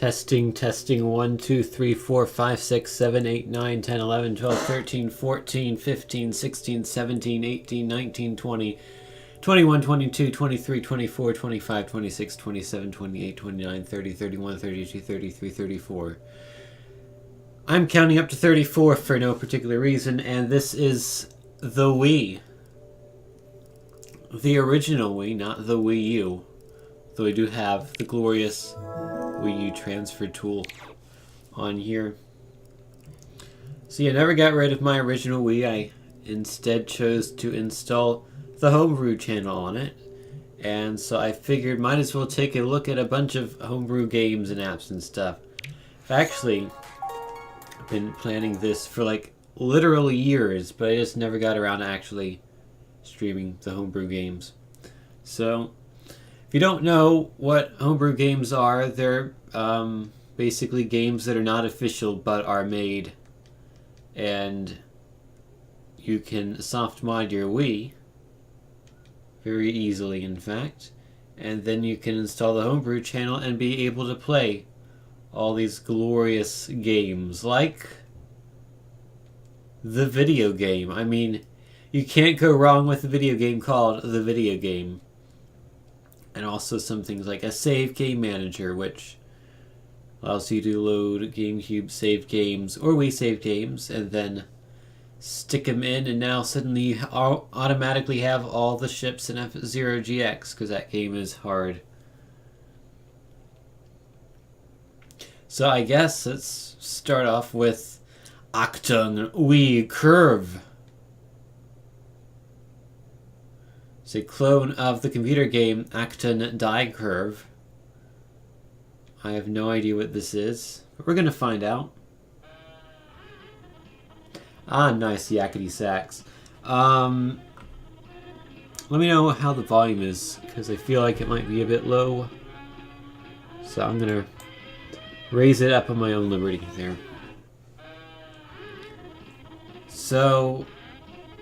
Testing, testing, 1, 2, 3, 4, 5, 6, 7, 8, 9, 10, 11, 12, 13, 14, 15, 16, 17, 18, 19, 20, 21, 22, 23, 24, 25, 26, 27, 28, 29, 30, 31, 32, 33, 34. I'm counting up to 34 for no particular reason, and this is the Wii. The original Wii, not the Wii U. Though I do have the glorious Wii U transfer tool on here. See, I never got rid of my original Wii. I instead chose to install the homebrew channel on it. And so I figured might as well take a look at a bunch of homebrew games and apps and stuff. I've actually been planning this for like literally years, but I just never got around to actually streaming the homebrew games. So if you don't know what homebrew games are, they're basically games that are not official but are made, and you can soft mod your Wii very easily, in fact, and then you can install the homebrew channel and be able to play all these glorious games like the video game. I mean, you can't go wrong with a video game called the video game. And also some things like a save game manager, which allows you to load GameCube save games or Wii save games and then stick them in, and now suddenly you automatically have all the ships in F-Zero GX because that game is hard. So I guess let's start off with Achtung Wii Curve. It's a clone of the computer game Achtung Die Curve. I have no idea what this is, but we're going to find out. Ah, nice yakety sax. Let me know how the volume is, because I feel like it might be a bit low. So I'm going to raise it up on my own liberty there. So,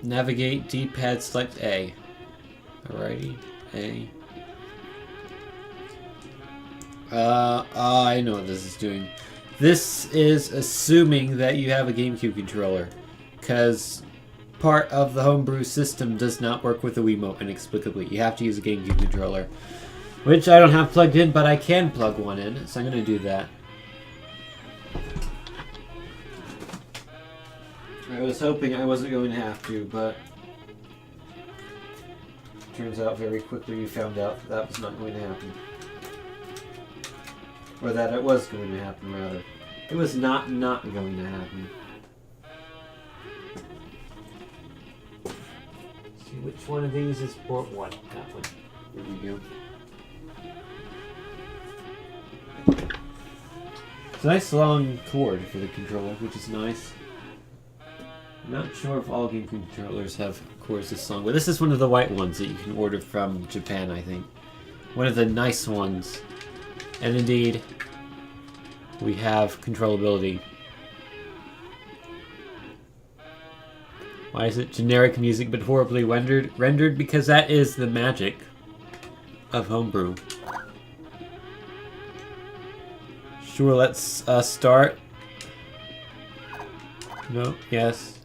navigate, D-pad, select A. Alrighty, A. I know what this is doing. This is assuming that you have a GameCube controller, because part of the homebrew system does not work with the Wiimote inexplicably. You have to use a GameCube controller, which I don't have plugged in, but I can plug one in, so I'm going to do that. I was hoping I wasn't going to have to, but turns out very quickly we found out that that was not going to happen. Or that it was going to happen, rather. It was not going to happen. Let's see, which one of these is port 1? That one. There we go. It's a nice long cord for the controller, which is nice. I'm not sure if all GameCube controllers have cords this long, but this is one of the white ones that you can order from Japan, I think. One of the nice ones. And indeed, we have controllability. Why is it generic music but horribly rendered? Rendered because that is the magic of homebrew. Sure, let's start. No, yes.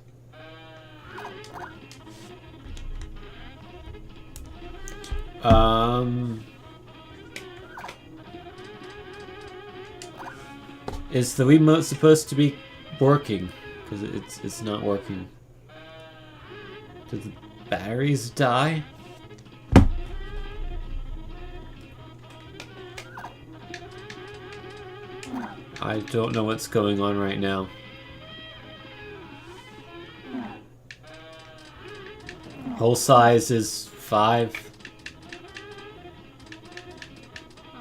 Is the Wiimote supposed to be working? Because it's not working. Did the batteries die? I don't know what's going on right now. Hole size is 5.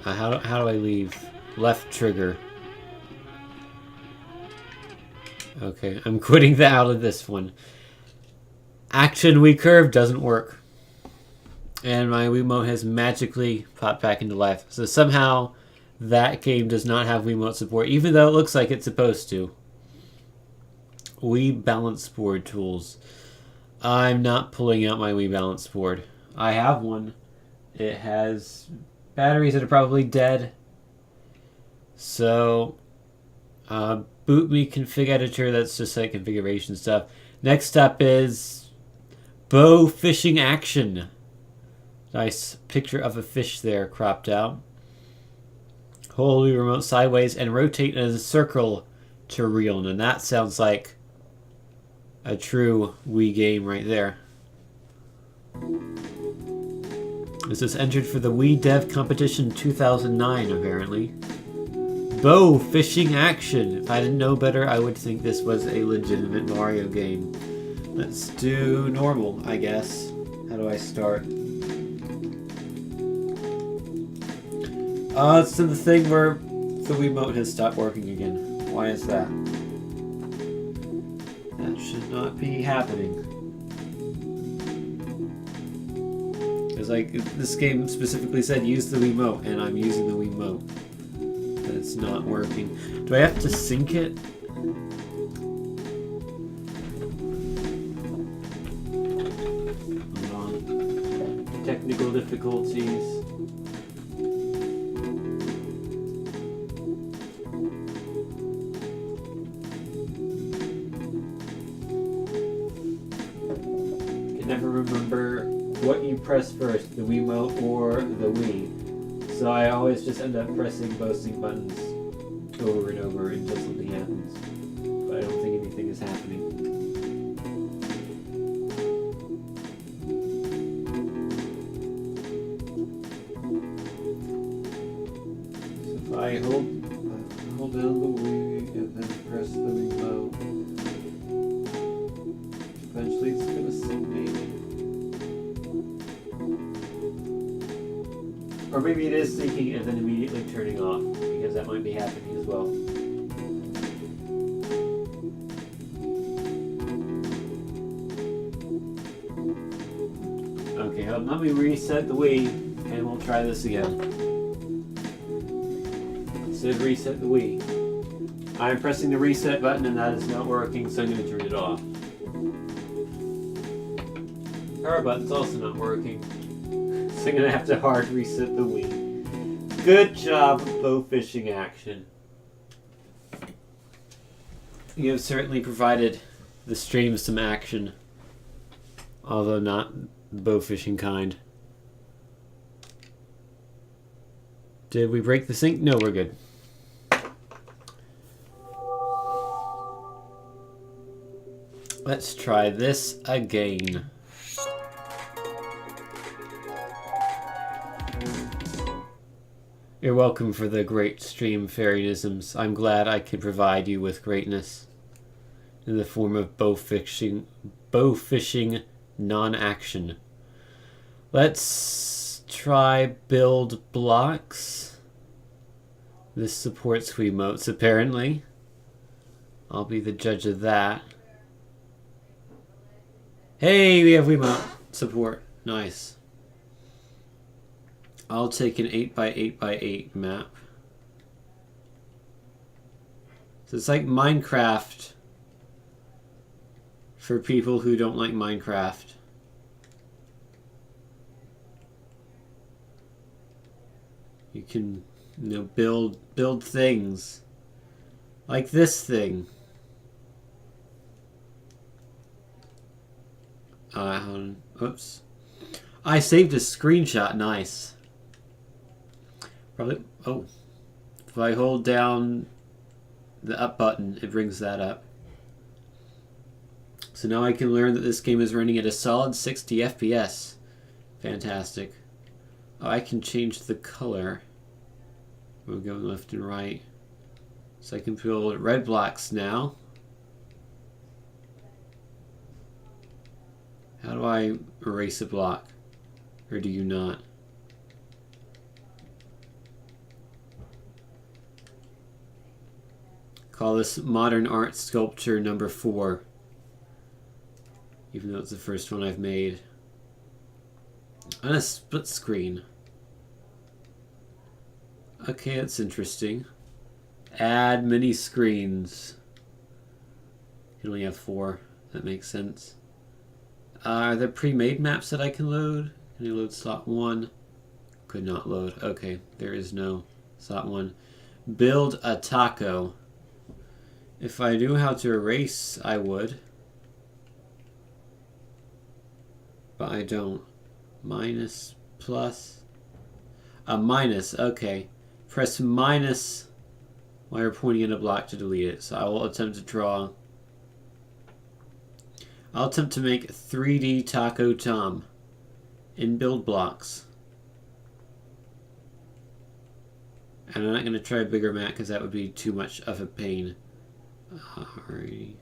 How do I leave? Left trigger. Okay, I'm quitting out of this one. Action Wii Curve doesn't work. And my Wiimote has magically popped back into life. So somehow that game does not have Wiimote support, even though it looks like it's supposed to. Wii balance board tools. I'm not pulling out my Wii balance board. I have one. It has batteries that are probably dead. So, boot me config editor. That's just like configuration stuff. Next up is bow fishing action. Nice picture of a fish there cropped out. Hold the remote sideways and rotate in a circle to reel. And that sounds like a true Wii game right there. This is entered for the Wii Dev Competition 2009, apparently. Bow fishing action. If I didn't know better, I would think this was a legitimate Mario game. Let's do normal, I guess. How do I start? It's the thing where the Wiimote has stopped working again. Why is that? That should not be happening. Because like this game specifically said use the Wiimote, and I'm using the Wiimote. But it's not working. Do I have to sync it? Hold on. Technical difficulties. Never remember what you press first, the Wiimote or the Wii. So I always just end up pressing both sync buttons over and over until something happens. But I don't think anything is happening. So if I hold down the Wii and then press the Wiimote, eventually it's going to sync maybe. Or maybe it is syncing and then immediately turning off, because that might be happening as well. Okay, let me reset the Wii and we'll try this again. It said reset the Wii. I'm pressing the reset button and that is not working, so I'm going to turn it off. Power button's also not working. So I'm going to have to hard reset the Wii. Good job, bow fishing action. You have certainly provided the stream some action. Although not bow fishing kind. Did we break the sync? No, we're good. Let's try this again. You're welcome for the great stream fairyisms. I'm glad I could provide you with greatness in the form of bow fishing non-action. Let's try build blocks. This supports Wiimotes apparently. I'll be the judge of that. Hey, we have Wiimote support. Nice. I'll take an 8x8x8 map. So it's like Minecraft for people who don't like Minecraft. You can, build things. Like this thing. Oops. I saved a screenshot. Nice. Probably. Oh. If I hold down the up button, it brings that up. So now I can learn that this game is running at a solid 60 FPS. Fantastic. Oh, I can change the color. We're going left and right. So I can build red blocks now. How do I erase a block? Or do you not? Call this Modern Art Sculpture number 4. Even though it's the first one I've made. On a split screen. Okay, that's interesting. Add mini screens. You can only have 4. That makes sense. Are there pre-made maps that I can load? Can you load slot 1? Could not load. Okay, there is no slot 1. Build a taco. If I knew how to erase, I would. But I don't. Minus, plus. A minus, okay. Press minus while you're pointing in a block to delete it. So I will attempt to draw. I'll attempt to make 3D Taco Tom in build blocks. And I'm not going to try a bigger mat because that would be too much of a pain. Alrighty.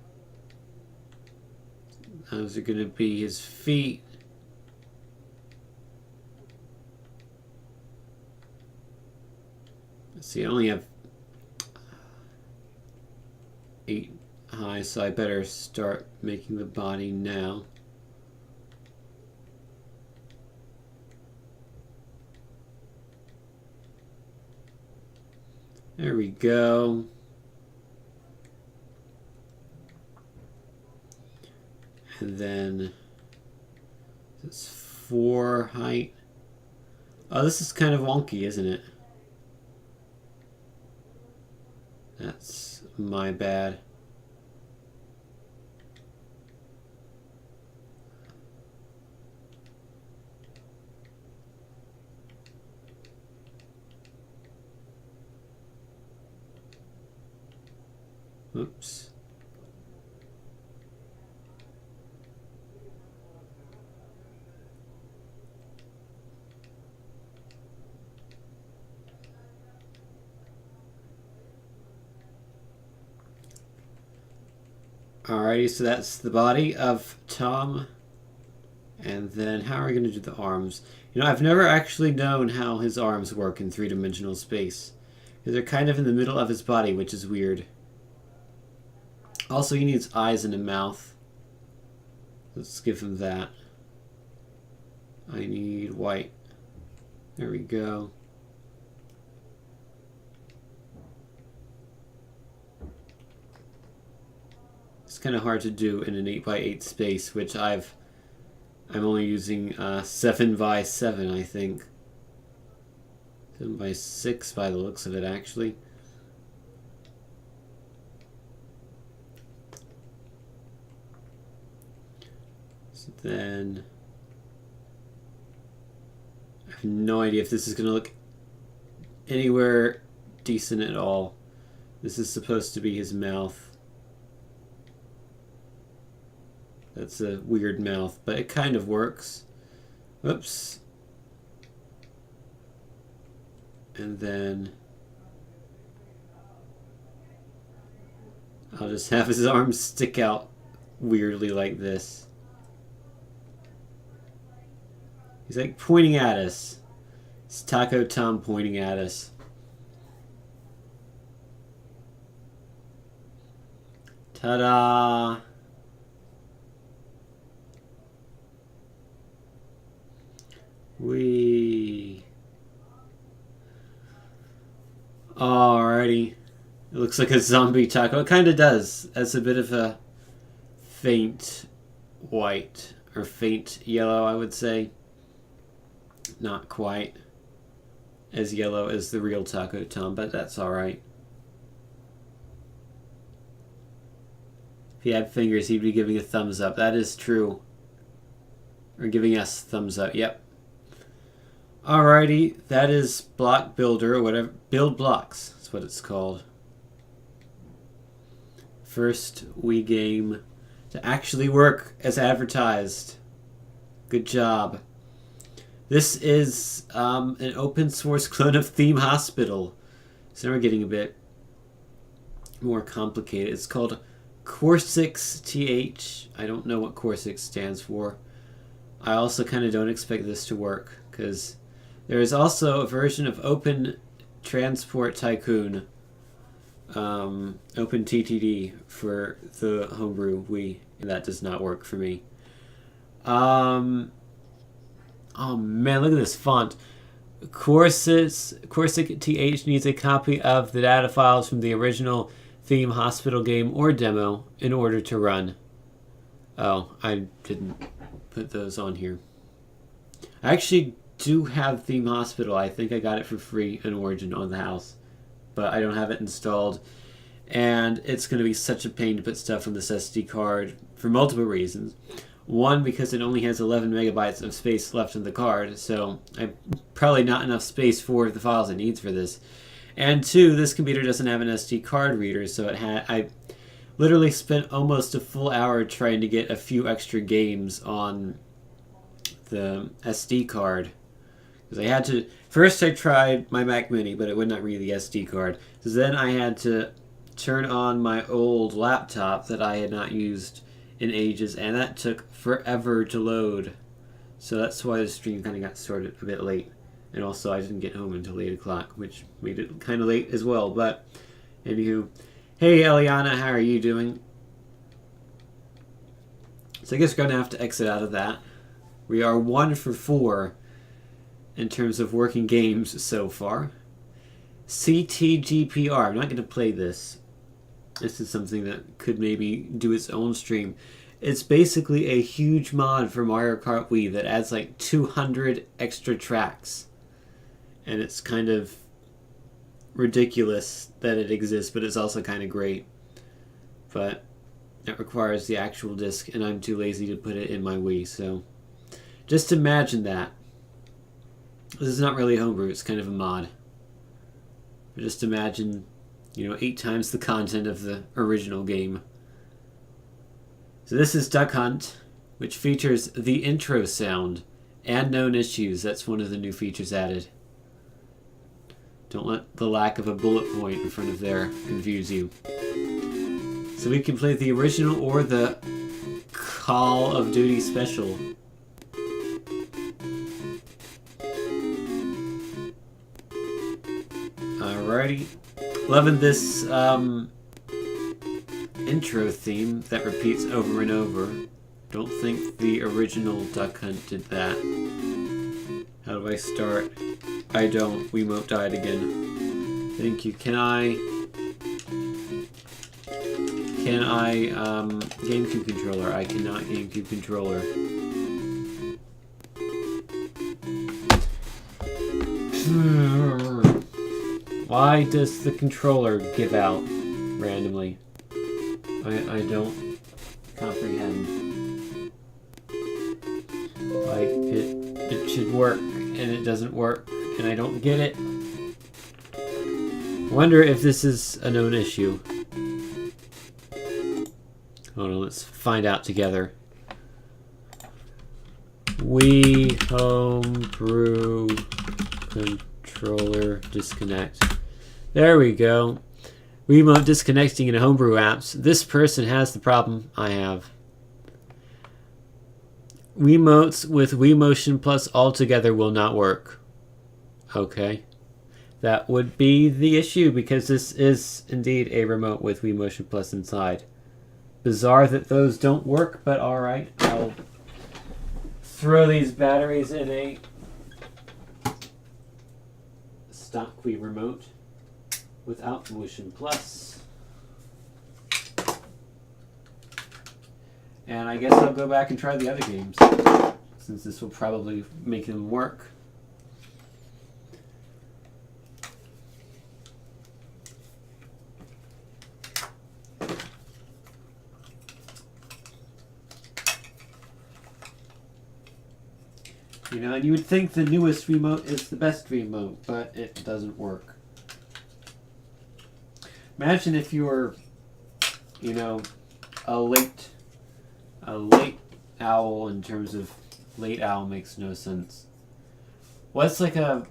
Those are going to be his feet. Let's see, I only have 8 high, so I better start making the body now. There we go. And then it's 4 height. Oh, this is kind of wonky, isn't it? That's my bad. Oops. Alrighty, so that's the body of Tom. And then how are we going to do the arms? You know, I've never actually known how his arms work in three-dimensional space. Because they're kind of in the middle of his body, which is weird. Also, he needs eyes and a mouth. Let's give him that. I need white. There we go. It's kind of hard to do in an 8x8 space, which I'm only using 7x7, I think. 7x6 by the looks of it, actually. So then I have no idea if this is going to look anywhere decent at all. This is supposed to be his mouth. That's a weird mouth, but it kind of works. Whoops. And then I'll just have his arms stick out weirdly like this. He's like pointing at us. It's Taco Tom pointing at us. Ta-da! Whee! Alrighty. It looks like a zombie taco. It kind of does. That's a bit of a faint white, or faint yellow, I would say. Not quite as yellow as the real Taco Tom, but that's alright. If he had fingers, he'd be giving a thumbs up. That is true. Or giving us thumbs up. Yep. Alrighty, that is Block Builder, or whatever. Build Blocks, that's what it's called. First Wii game to actually work as advertised. Good job. This is an open source clone of Theme Hospital. So now we're getting a bit more complicated. It's called Core6 TH. I don't know what Core6 stands for. I also kind of don't expect this to work because there is also a version of Open Transport Tycoon, Open TTD for the homebrew Wii, and that does not work for me. Oh man, look at this font. Core6 TH needs a copy of the data files from the original Theme Hospital game or demo in order to run. Oh, I didn't put those on here. I actually do have Theme Hospital. I think I got it for free in Origin on the house. but I don't have it installed. And it's going to be such a pain to put stuff on this SD card for multiple reasons. One, because it only has 11 megabytes of space left in the card, so I'm probably not enough space for the files it needs for this. And two, this computer doesn't have an SD card reader, so I literally spent almost a full hour trying to get a few extra games on the SD card. Because I had to... First I tried my Mac Mini, but it would not read the SD card. So then I had to turn on my old laptop that I had not used in ages, and that took forever to load. So that's why the stream kind of got started a bit late. And also I didn't get home until 8 o'clock, which made it kind of late as well. But anywho, hey Eliana, how are you doing? So I guess we're going to have to exit out of that. We are 1 for 4 in terms of working games so far. CTGPR, I'm not going to play this. This is something that could maybe do its own stream. It's basically a huge mod for Mario Kart Wii that adds like 200 extra tracks. And it's kind of ridiculous that it exists, but it's also kind of great. But it requires the actual disc, and I'm too lazy to put it in my Wii, so just imagine that. This is not really homebrew, it's kind of a mod. But just imagine, 8 times the content of the original game. So this is Duck Hunt, which features the intro sound and known issues. That's one of the new features added. Don't let the lack of a bullet point in front of there confuse you. So we can play the original or the Call of Duty special. Alrighty. Loving this intro theme that repeats over and over. Don't think the original Duck Hunt did that. How do I start? I don't. Wiimote died again. Thank you. Can I GameCube controller? I cannot GameCube controller. Why does the controller give out randomly? I don't comprehend. Like, it should work, and it doesn't work, and I don't get it. I wonder if this is a known issue. Hold on, let's find out together. Wii homebrew controller disconnect. There we go. Wiimote disconnecting in homebrew apps. This person has the problem I have. Wiimotes with Wii Motion Plus altogether will not work. Okay. That would be the issue because this is indeed a remote with Wii Motion Plus inside. Bizarre that those don't work, but alright. I'll throw these batteries in a stock Wii remote without Motion Plus. And I guess I'll go back and try the other games, since this will probably make them work. And you would think the newest remote is the best remote, but it doesn't work. Imagine if you were, a late owl in terms of late owl makes no sense. What's like a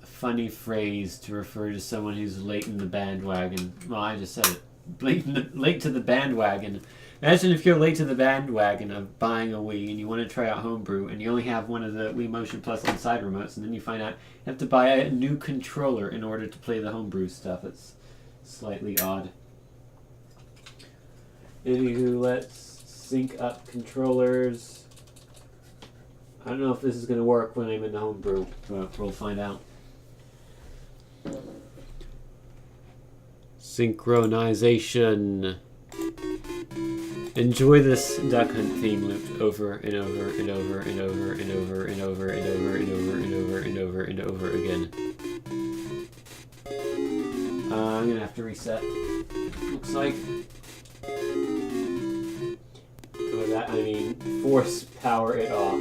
funny phrase to refer to someone who's late in the bandwagon? Well, I just said it. Late to the bandwagon. Imagine if you're late to the bandwagon of buying a Wii and you want to try out homebrew and you only have one of the Wii Motion Plus inside remotes, and then you find out you have to buy a new controller in order to play the homebrew stuff. It's slightly odd. Anywho, let's sync up controllers. I don't know if this is going to work when I'm in the homebrew, but we'll find out. Synchronization. Enjoy this Duck Hunt theme looped over and over and over and over and over and over and over and over and over and over and over again. I'm gonna have to reset. Looks like. By that I mean force power it off.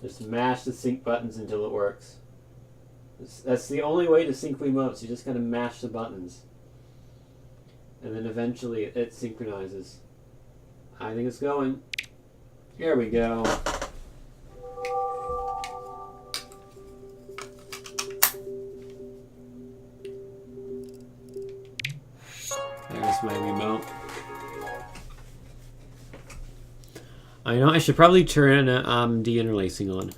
Just mash the sync buttons until it works. That's the only way to sync remotes. You just gotta mash the buttons. And then eventually it synchronizes. I think it's going. Here we go. There's my remote. I know I should probably turn de-interlacing on.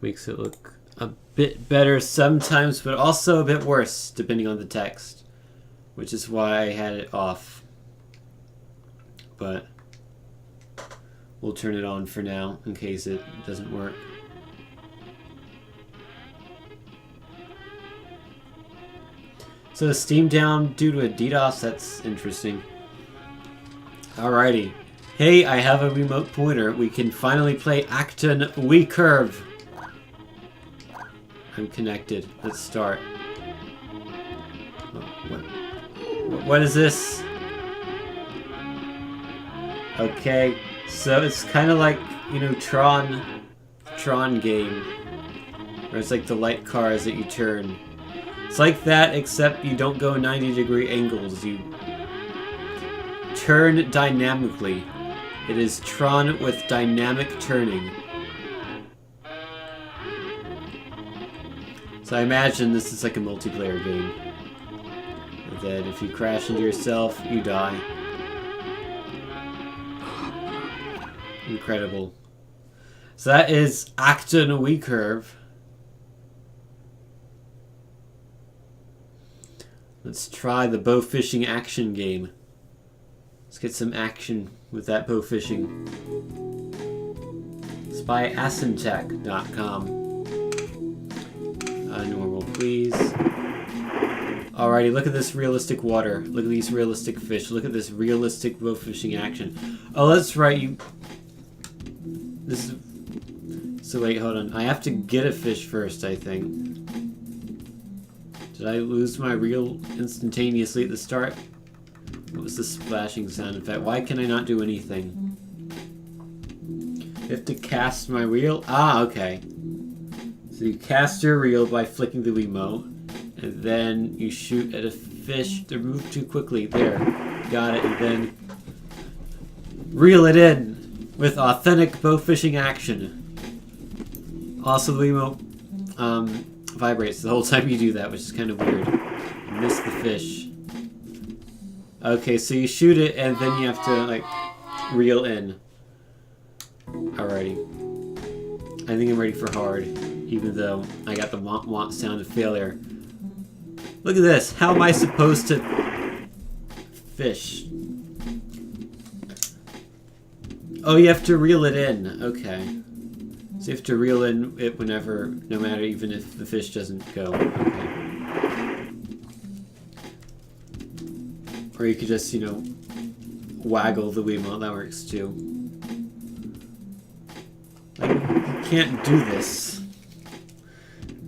Makes it look a bit better sometimes, but also a bit worse depending on the text, which is why I had it off. But we'll turn it on for now in case it doesn't work. So Steam down due to a DDoS, that's interesting. Alrighty. Hey, I have a remote pointer. We can finally play Acton Wii Curve. I'm connected. Let's start. What is this? Okay, so it's kind of like, you know, Tron game, where it's like the light cars that you turn. It's like that, except you don't go 90-degree angles. You turn dynamically. It is Tron with dynamic turning. So I imagine this is like a multiplayer game. That if you crash into yourself, you die. Incredible. So that is Acton Wii Curve. Let's try the bow fishing action game. Let's get some action with that bow fishing. It's by asintech.com. Normal, please. Alrighty, look at this realistic water. Look at these realistic fish. Look at this realistic bow fishing action. Oh, that's right. This is. So wait, hold on. I have to get a fish first, I think. Did I lose my reel instantaneously at the start? What was the splashing sound effect? Why can I not do anything? I have to cast my reel? Ah, okay. So you cast your reel by flicking the Wiimote, and then you shoot at a fish to move too quickly. There. Got it, and then reel it in with authentic bow fishing action. Also, the Wiimote vibrates the whole time you do that, which is kind of weird. You miss the fish. Okay, so you shoot it, and then you have to, like, reel in. Alrighty. I think I'm ready for hard, even though I got the womp sound of failure. Look at this. How am I supposed to fish? Oh, you have to reel it in. Okay. So you have to reel in it whenever, no matter, even if the fish doesn't go. Okay. Or you could just, you know, waggle the Wiimote. That works too. Like, you can't do this.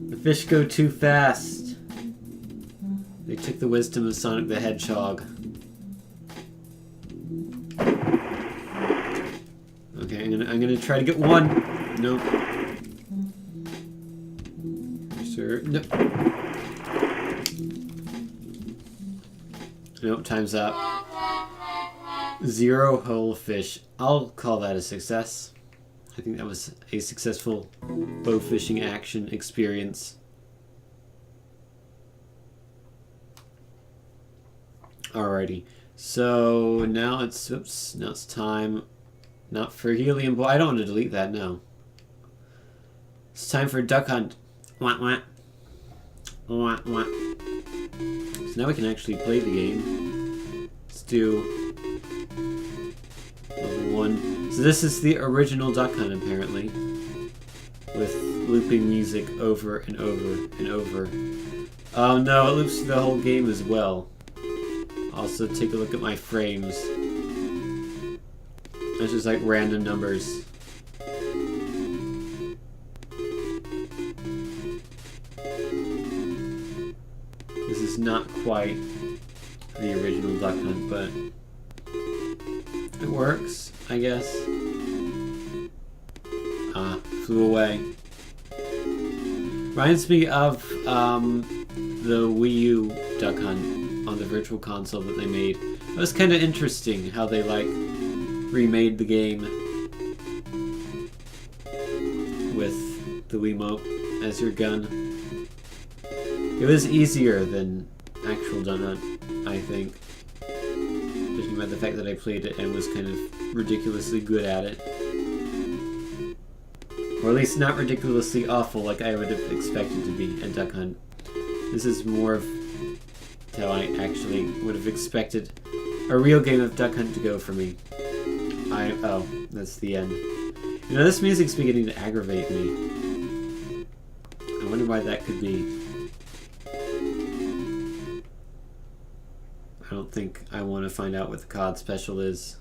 The fish go too fast. They took the wisdom of Sonic the Hedgehog. Okay, I'm gonna try to get one. Nope. Sir, nope. Nope, time's up. 0 whole fish. I'll call that a success. I think that was a successful bow fishing action experience. Alrighty. So now it's time. Not for helium boy. I don't want to delete that, no. It's time for duck hunt. Wah, wah. Wah, wah. So now we can actually play the game. Let's do level 1. So this is the original duck hunt, apparently. With looping music over and over and over. Oh no, it loops the whole game as well. Also, take a look at my frames. That's just like random numbers. This is not quite the original Duck Hunt, but it works, I guess. Ah, flew away. Reminds me of the Wii U Duck Hunt on the Virtual Console that they made. It was kind of interesting how they like remade the game with the Wiimote as your gun. It was easier than actual Duck Hunt, I think. Judging by the fact that I played it and was kind of ridiculously good at it. Or at least not ridiculously awful like I would have expected to be at Duck Hunt. This is more of how I actually would have expected a real game of Duck Hunt to go for me. Oh, that's the end. You know, this music's beginning to aggravate me. I wonder why that could be. I don't think I want to find out what the COD special is.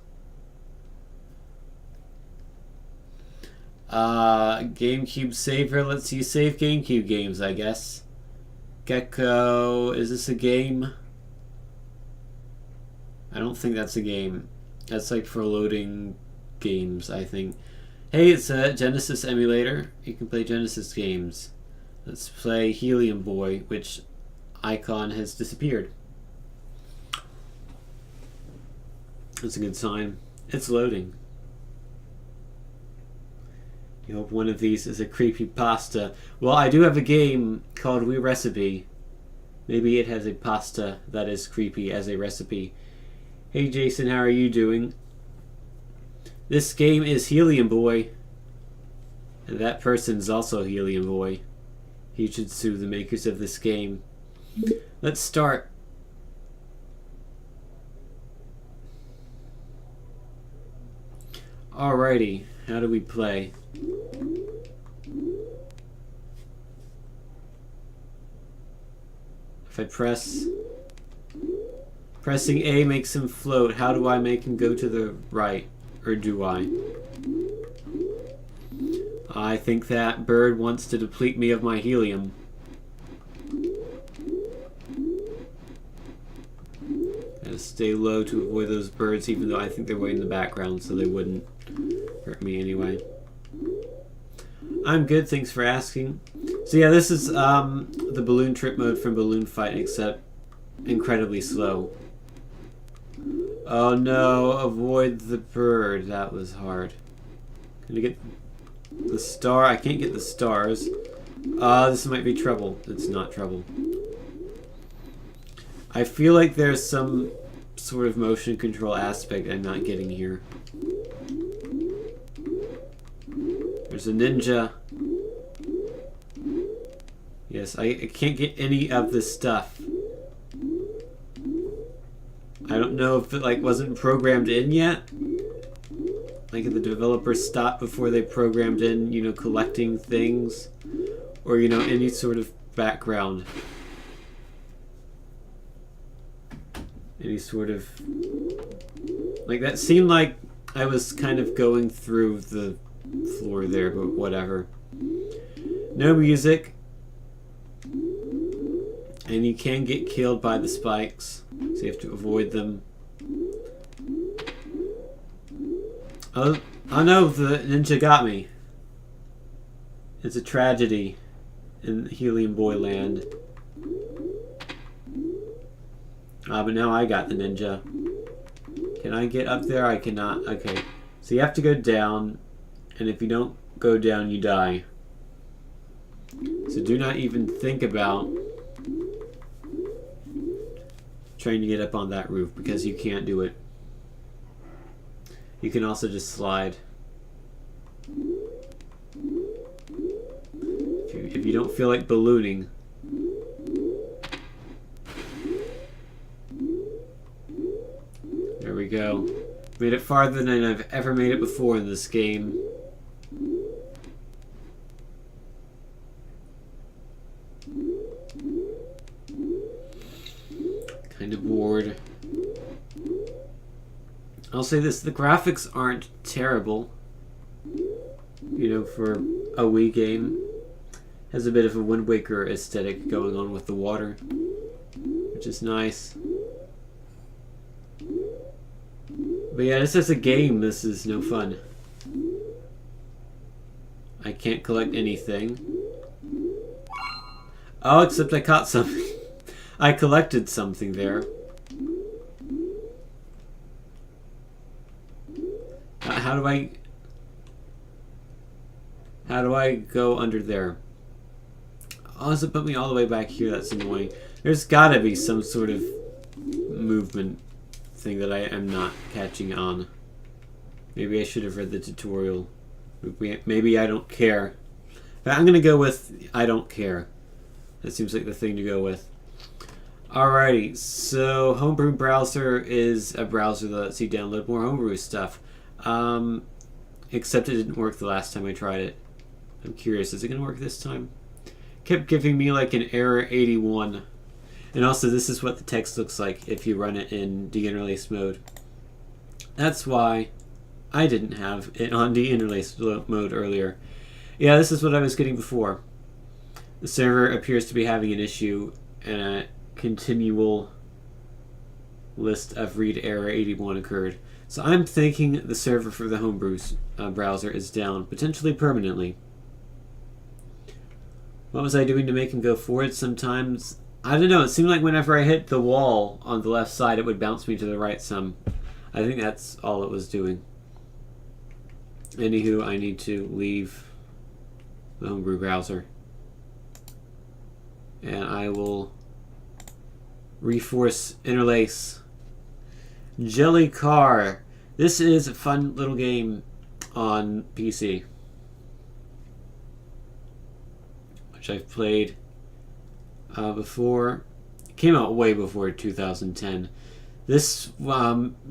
GameCube saver lets you save GameCube games, I guess. Gecko, is this a game? I don't think that's a game. That's like for loading games, I think. Hey, it's a Genesis emulator. You can play Genesis games. Let's play Helium Boy, which icon has disappeared. That's a good sign. It's loading. You hope one of these is a creepy pasta. Well, I do have a game called Wii Recipe. Maybe it has a pasta that is creepy as a recipe. Hey Jason, how are you doing? This game is Helium Boy. And that person's also Helium Boy. He should sue the makers of this game. Let's start. Alrighty, how do we play? If I pressing A makes him float, how do I make him go to the right? Or do I? I think that bird wants to deplete me of my helium. Gotta stay low to avoid those birds, even though I think they're way in the background, so they wouldn't hurt me anyway. I'm good, thanks for asking. So yeah, this is the balloon trip mode from Balloon Fight, except incredibly slow. Oh no, avoid the bird. That was hard. Can I get the star? I can't get the stars. This might be trouble. It's not trouble. I feel like there's some sort of motion control aspect I'm not getting here. There's a ninja. Yes, I can't get any of this stuff. I don't know if it like wasn't programmed in yet. Like if the developers stopped before they programmed in, you know, collecting things. Or, you know, any sort of background. Any sort of... Like that seemed like I was kind of going through the floor there, but whatever. No music. And you can get killed by the spikes, so you have to avoid them. Oh no, the ninja got me. It's a tragedy in Helium Boy land. But now I got the ninja. Can I get up there? I cannot. Okay. So you have to go down, and if you don't go down, you die. So do not even think about trying to get up on that roof, because you can't do it. You can also just slide. If you don't feel like ballooning. There we go. Made it farther than I've ever made it before in this game. Kind of bored. I'll say this, the graphics aren't terrible. You know, for a Wii game. Has a bit of a Wind Waker aesthetic going on with the water, which is nice. But yeah, just as a game, this is no fun. I can't collect anything. Oh, except I caught something. I collected something there. How do I go under there? Oh, does it put me all the way back here? That's annoying. There's gotta be some sort of movement thing that I am not catching on. Maybe I should have read the tutorial. Maybe I don't care. But I'm gonna go with I don't care. That seems like the thing to go with. Alrighty, so Homebrew Browser is a browser that lets you download more homebrew stuff. Except it didn't work the last time I tried it. I'm curious, is it gonna work this time? Kept giving me like an error 81. And also this is what the text looks like if you run it in deinterlace mode. That's why I didn't have it on deinterlace mode earlier. Yeah, this is what I was getting before. The server appears to be having an issue and a continual list of read error 81 occurred. So I'm thinking the server for the Homebrew browser is down, potentially permanently. What was I doing to make him go forward sometimes? I don't know, it seemed like whenever I hit the wall on the left side, it would bounce me to the right some. I think that's all it was doing. Anywho, I need to leave the Homebrew browser. And I will reforce interlace. Jelly Car. This is a fun little game on PC, which I've played before. It came out way before 2010. This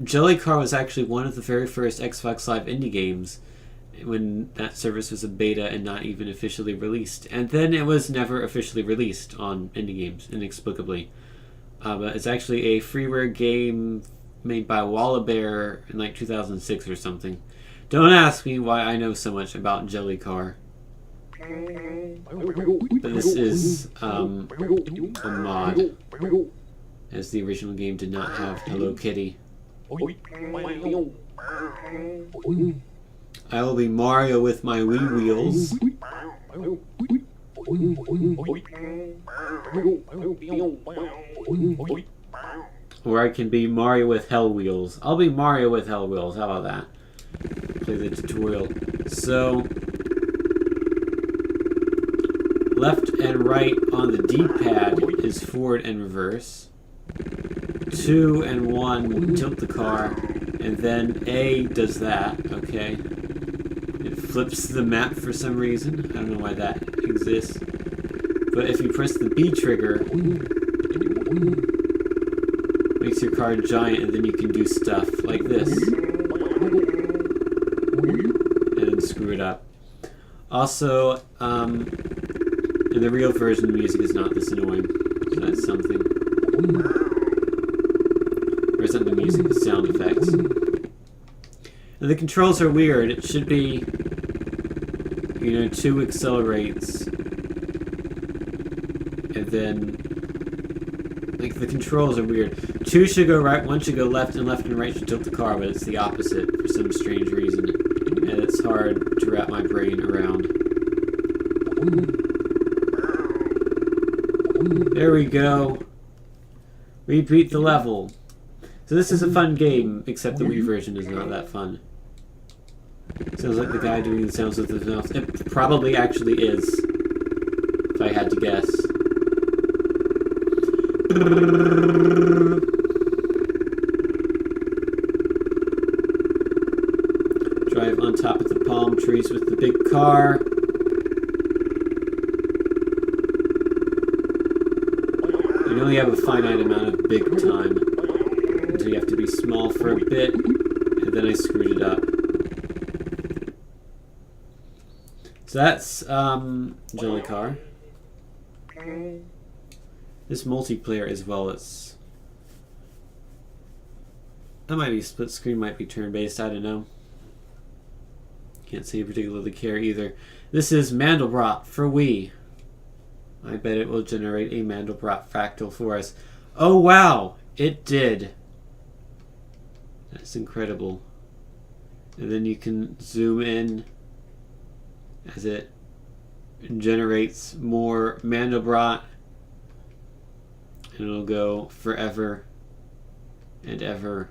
Jelly Car was actually one of the very first Xbox Live indie games when that service was a beta and not even officially released. And then it was never officially released on indie games, inexplicably. But it's actually a freeware game made by Wallabear in like 2006 or something. Don't ask me why I know so much about Jelly Car. But this is a mod, as the original game did not have Hello Kitty. I will be Mario with my Wii wheels. Or I can be Mario with Hell Wheels. I'll be Mario with Hell Wheels. How about that? Play the tutorial. So, left and right on the D-pad is forward and reverse. 2 and 1 tilt the car, and then A does that, okay? It flips the map for some reason. I don't know why that exists. But if you press the B trigger, makes your car giant, and then you can do stuff like this. And then screw it up. Also, in the real version, the music is not this annoying. So that's something. Or is that the music, the sound effects? And the controls are weird. It should be, 2 accelerates. And then, like, the controls are weird. 2 should go right, 1 should go left, and right should tilt the car, but it's the opposite for some strange reason. And it's hard to wrap my brain around. There we go. We beat the level. So this is a fun game, except the Wii version is not that fun. Sounds like the guy doing the sounds with his mouth. It probably actually is, if I had to guess. Drive on top of the palm trees with the big car. You only have a finite amount of big time until you have to be small for a bit, and then I screwed it up. So that's Jelly Car. This multiplayer as well, it's That might be split screen, might be turn-based, I don't know. Can't say particularly care either. This is Mandelbrot for Wii. I bet it will generate a Mandelbrot fractal for us. Oh wow, it did. That's incredible. And then you can zoom in as it generates more Mandelbrot. And it'll go forever and ever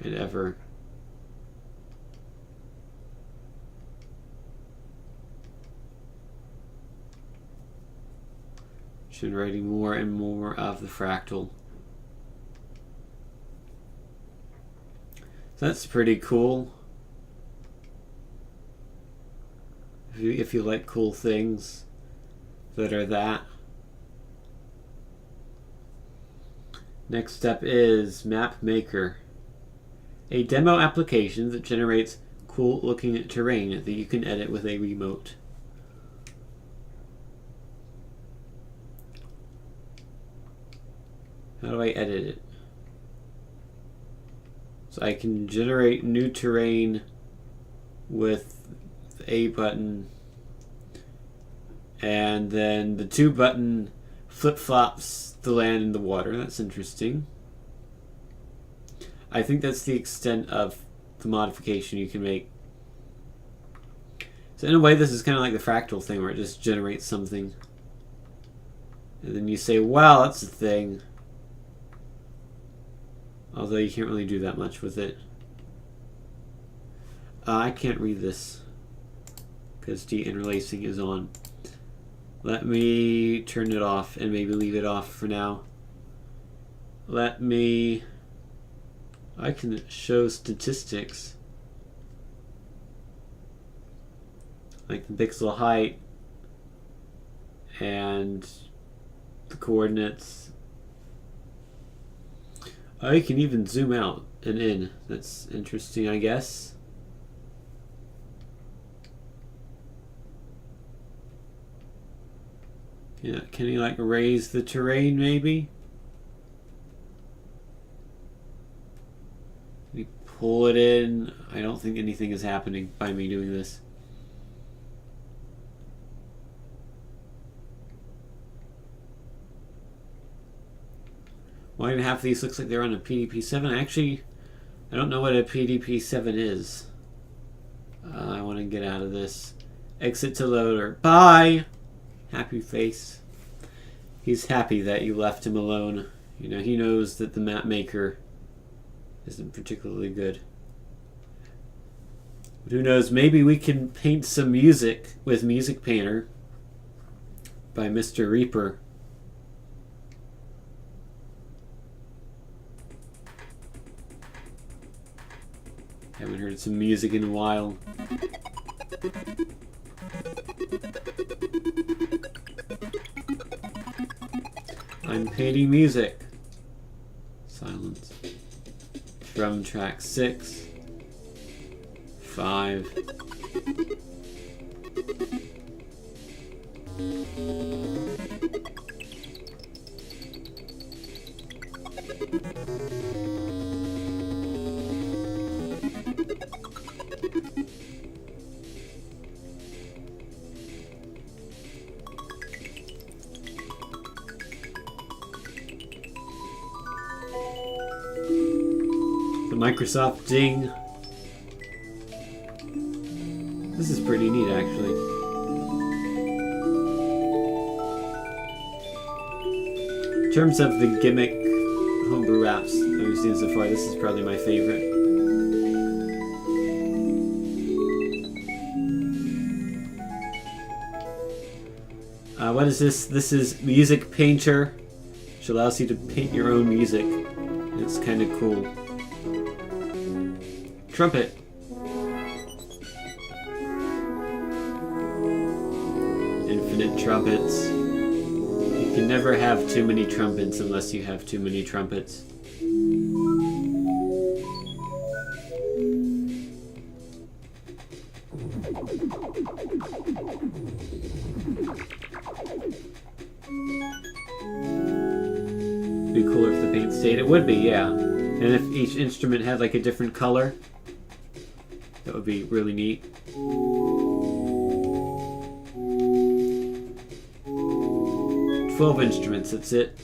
and ever. Generating more and more of the fractal. So that's pretty cool. If you like cool things that are that. Next step is Map Maker, a demo application that generates cool looking terrain that you can edit with a remote. How do I edit it? So I can generate new terrain with the A button, and then the 2 button flip-flops the land and the water. That's interesting. I think that's the extent of the modification you can make. So in a way, this is kind of like the fractal thing where it just generates something. And then you say, wow, that's a thing. Although you can't really do that much with it. I can't read this because de-interlacing is on. Let me turn it off and maybe leave it off for now. I can show statistics. Like the pixel height and the coordinates. Oh, you can even zoom out and in. That's interesting, I guess. Yeah, can you like raise the terrain maybe? You pull it in. I don't think anything is happening by me doing this. More than half of these looks like they're on a PDP-7. Actually, I don't know what a PDP-7 is. I want to get out of this. Exit to loader. Bye! Happy face. He's happy that you left him alone. You know, he knows that the map maker isn't particularly good. But who knows, maybe we can paint some music with Music Painter by Mr. Reaper. Haven't heard some music in a while. I'm painting music. Silence. From track 6. 5. Microsoft Ding. This is pretty neat, actually. In terms of the gimmick homebrew apps that we've seen so far, this is probably my favorite. What is this? This is Music Painter, which allows you to paint your own music. It's kind of cool. Trumpet. Infinite trumpets. You can never have too many trumpets unless you have too many trumpets. It'd be cooler if the paint stayed. It would be, yeah. And if each instrument had like a different color, that would be really neat. 12 instruments, that's it.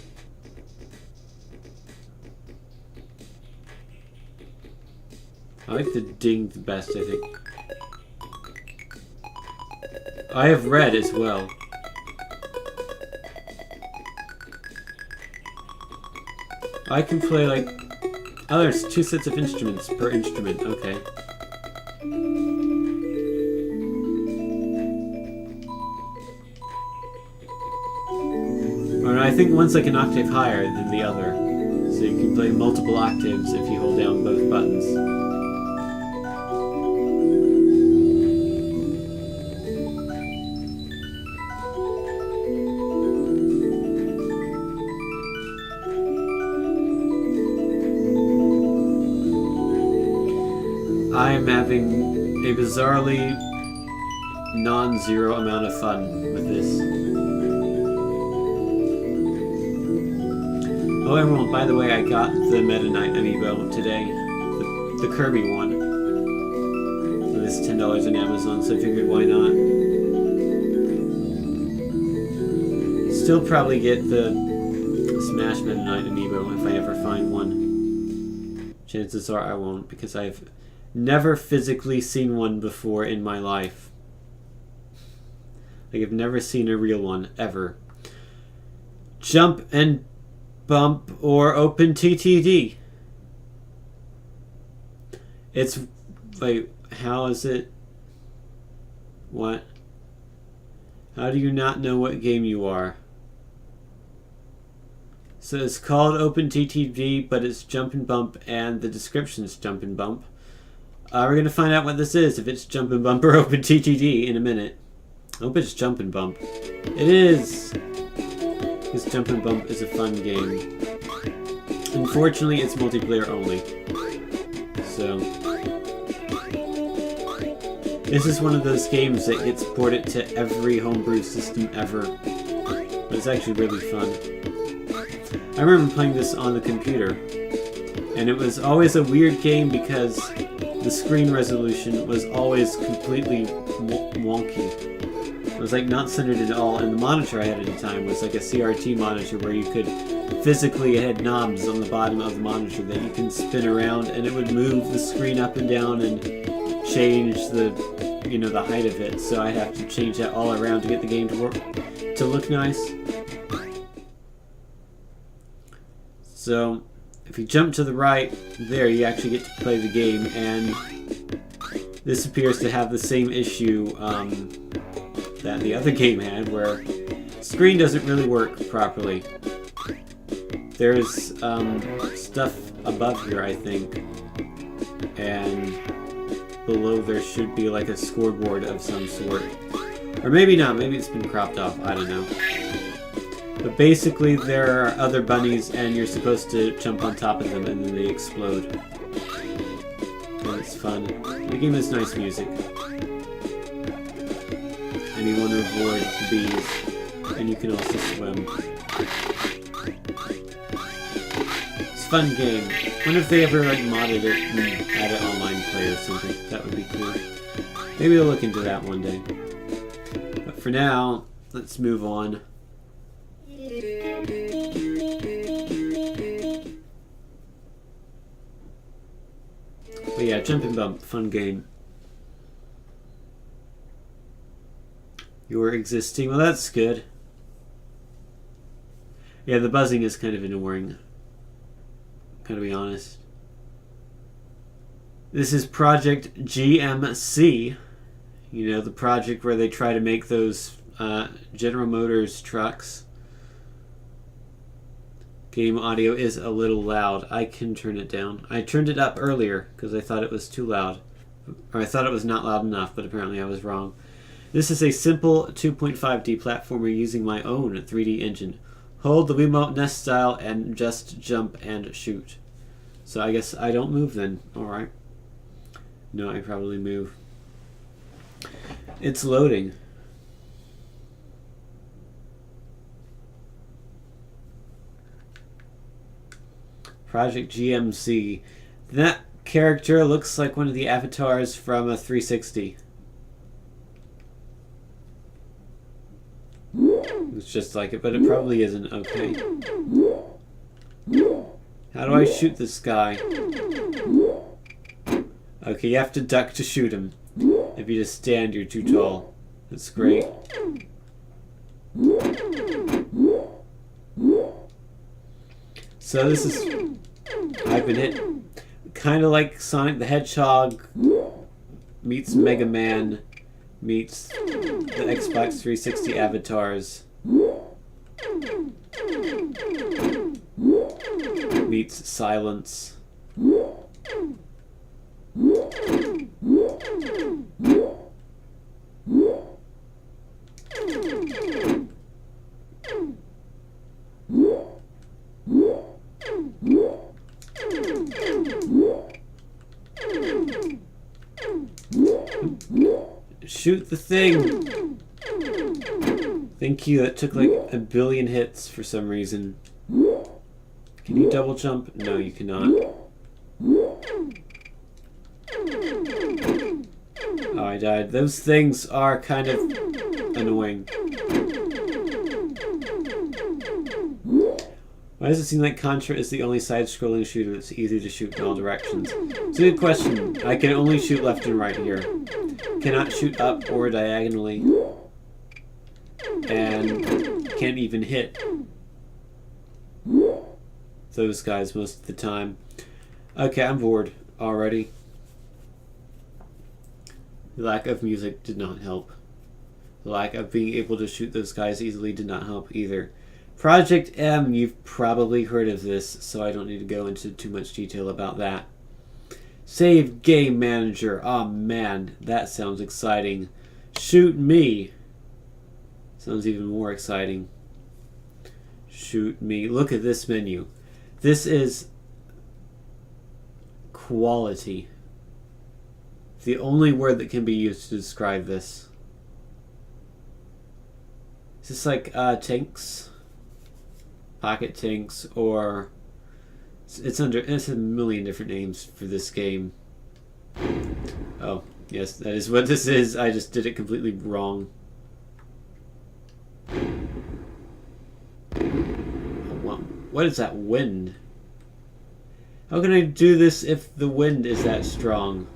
I like the ding the best, I think. I have red as well. I can play like... Oh, there's 2 sets of instruments per instrument. Okay. Or I think one's like an octave higher than the other. So you can play multiple octaves if you hold down both buttons. I am having a bizarrely non-zero amount of fun with this. Oh, everyone, by the way, I got the Meta Knight amiibo today. The Kirby one. It was $10 on Amazon, so I figured why not. Still probably get the Smash Meta Knight amiibo if I ever find one. Chances are I won't, because I've never physically seen one before in my life. Like, I've never seen a real one, ever. Jump and bump or open TTD. It's... Wait, how is it? What? How do you not know what game you are? So it's called Open TTD, but it's Jump and Bump, and the description's Jump and Bump. We're going to find out what this is, if it's Jump and Bump or Open TTD, in a minute. I hope it's Jump and Bump. It is! Because Jump and Bump is a fun game. Unfortunately, it's multiplayer only. So... this is one of those games that gets ported to every homebrew system ever. But it's actually really fun. I remember playing this on the computer. And it was always a weird game because the screen resolution was always completely wonky. It was like not centered at all, and the monitor I had at the time was like a CRT monitor where you could physically, it had knobs on the bottom of the monitor that you can spin around, and it would move the screen up and down and change the, you know, the height of it. So I'd have to change that all around to get the game to work, to look nice. So if you jump to the right, there you actually get to play the game, and this appears to have the same issue that the other game had, where screen doesn't really work properly. There's stuff above here, I think, and below there should be like a scoreboard of some sort. Or maybe not, maybe it's been cropped off, I don't know. But basically there are other bunnies and you're supposed to jump on top of them and then they explode. And it's fun. The game has nice music. And you want to avoid the bees. And you can also swim. It's a fun game. I wonder if they ever like modded it and added online play or something. That would be cool. Maybe they'll look into that one day. But for now, let's move on. But yeah, Jump and Bump, fun game. You're existing. Well, that's good. Yeah, the buzzing is kind of annoying. Gotta be honest. This is Project GMC. You know, the project where they try to make those General Motors trucks. Game audio is a little loud. I can turn it down. I turned it up earlier because I thought it was too loud. Or I thought it was not loud enough, but apparently I was wrong. This is a simple 2.5D platformer using my own 3D engine. Hold the Wiimote Nest style and just jump and shoot. So I guess I don't move then. Alright. No, I probably move. It's loading. Project GMC. That character looks like one of the avatars from a 360. It's just like it, but it probably isn't. Okay. How do I shoot this guy? Okay, you have to duck to shoot him. If you just stand, you're too tall. That's great. So this is... I've been hit. Kind of like Sonic the Hedgehog meets Mega Man meets the Xbox 360 avatars meets Silence. Shoot the thing! Thank you, that took like 1 billion hits for some reason. Can you double jump? No, you cannot. Oh, I died. Those things are kind of annoying. Why does it seem like Contra is the only side-scrolling shooter that's easy to shoot in all directions? It's a good question. I can only shoot left and right here. Cannot shoot up or diagonally. And can't even hit those guys most of the time. Okay, I'm bored already. The lack of music did not help. The lack of being able to shoot those guys easily did not help either. Project M, you've probably heard of this, so I don't need to go into too much detail about that. Save Game Manager. Oh man, that sounds exciting. Shoot me. Sounds even more exciting. Shoot me. Look at this menu. This is quality. The only word that can be used to describe this. Is this like tanks? Pocket tanks, or it's a million different names for this game. Oh, yes, that is what this is. I just did it completely wrong. What is that wind? How can I do this if the wind is that strong?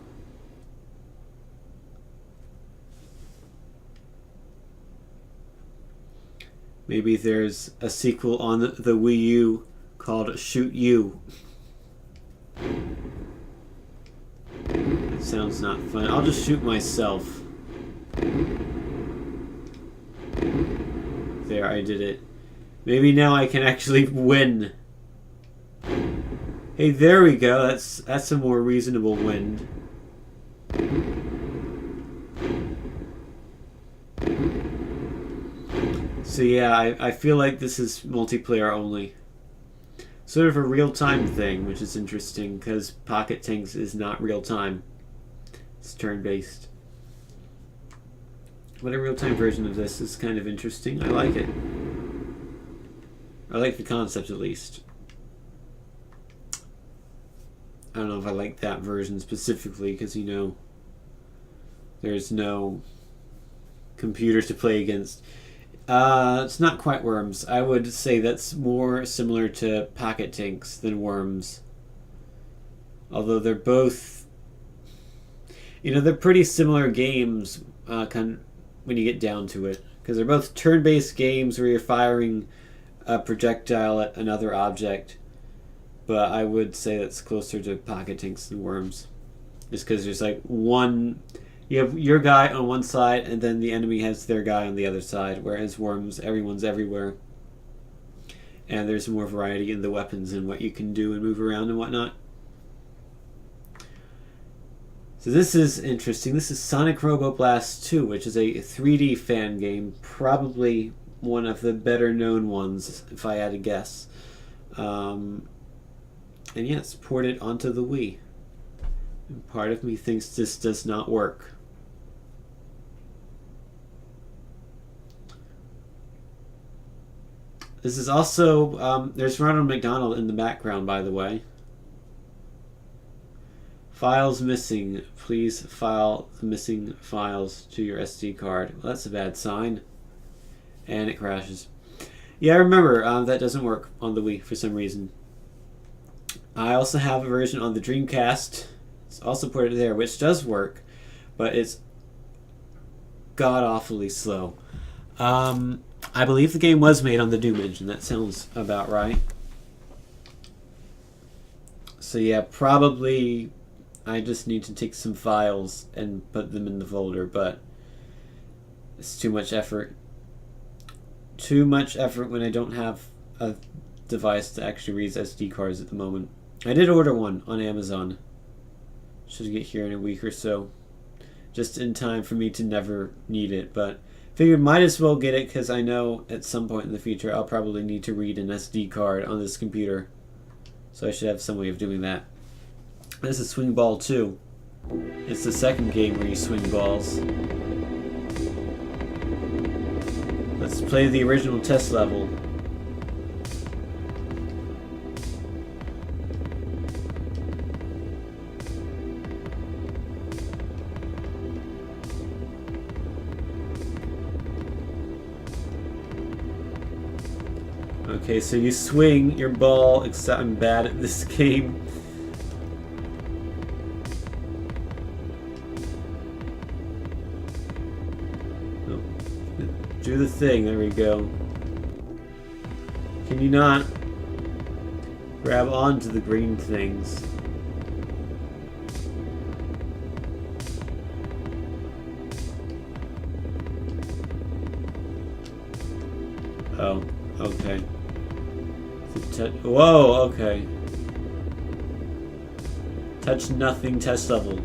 Maybe there's a sequel on the Wii U called Shoot You. That sounds not fun. I'll just shoot myself. There, I did it. Maybe now I can actually win. Hey, there we go. That's a more reasonable wind. So yeah, I feel like this is multiplayer only. Sort of a real-time thing, which is interesting, because Pocket Tanks is not real-time. It's turn-based. But a real-time version of this is kind of interesting. I like it. I like the concept, at least. I don't know if I like that version specifically, because, you know, there's no computer to play against. It's not quite Worms. I would say that's more similar to Pocket Tanks than Worms. Although they're both... You know, they're pretty similar games when you get down to it. Because they're both turn-based games where you're firing a projectile at another object. But I would say that's closer to Pocket Tanks than Worms. Just because there's like one... You have your guy on one side, and then the enemy has their guy on the other side. Whereas Worms, everyone's everywhere. And there's more variety in the weapons and what you can do and move around and whatnot. So this is interesting. This is Sonic Roboblast 2, which is a 3D fan game. Probably one of the better known ones, if I had to guess. And yeah, it's ported onto the Wii. And part of me thinks this does not work. This is also, there's Ronald McDonald in the background, by the way. Files missing. Please file the missing files to your SD card. Well, that's a bad sign. And it crashes. Yeah, I remember, that doesn't work on the Wii for some reason. I also have a version on the Dreamcast. It's also ported there, which does work, but it's god-awfully slow. I believe the game was made on the Doom engine. That sounds about right. So yeah, probably I just need to take some files and put them in the folder, but it's too much effort. Too much effort when I don't have a device to actually read SD cards at the moment. I did order one on Amazon. Should get here in a week or so. Just in time for me to never need it, but figured might as well get it because I know at some point in the future I'll probably need to read an SD card on this computer. So I should have some way of doing that. This is Swing Ball 2. It's the second game where you swing balls. Let's play the original test level. Okay, so you swing your ball, except I'm bad at this game. Oh. Do the thing, there we go. Can you not grab onto the green things? Oh, okay. Whoa, okay. Touch nothing test level.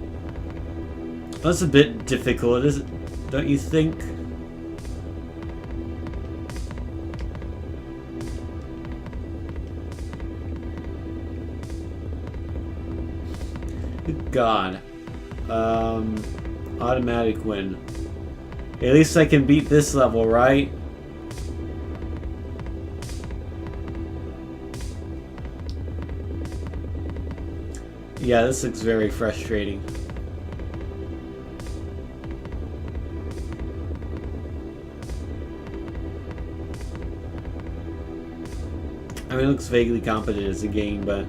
That's a bit difficult, isn't it? Don't you think? Good God. Automatic win. At least I can beat this level, right? Yeah, this looks very frustrating. I mean, it looks vaguely competent as a game, but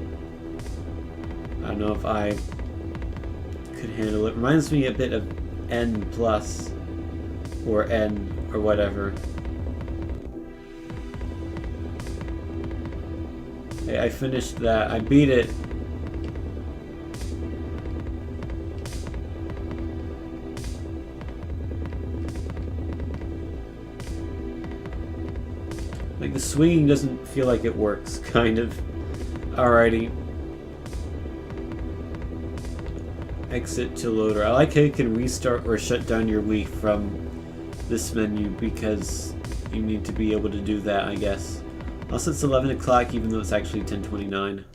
I don't know if I could handle it. Reminds me a bit of N+, or N, or whatever. Hey, I finished that. I beat it. Like, the swinging doesn't feel like it works, kind of. Alrighty. Exit to loader. I like how you can restart or shut down your Wii from this menu because you need to be able to do that, I guess. Also, it's 11 o'clock even though it's actually 10:29.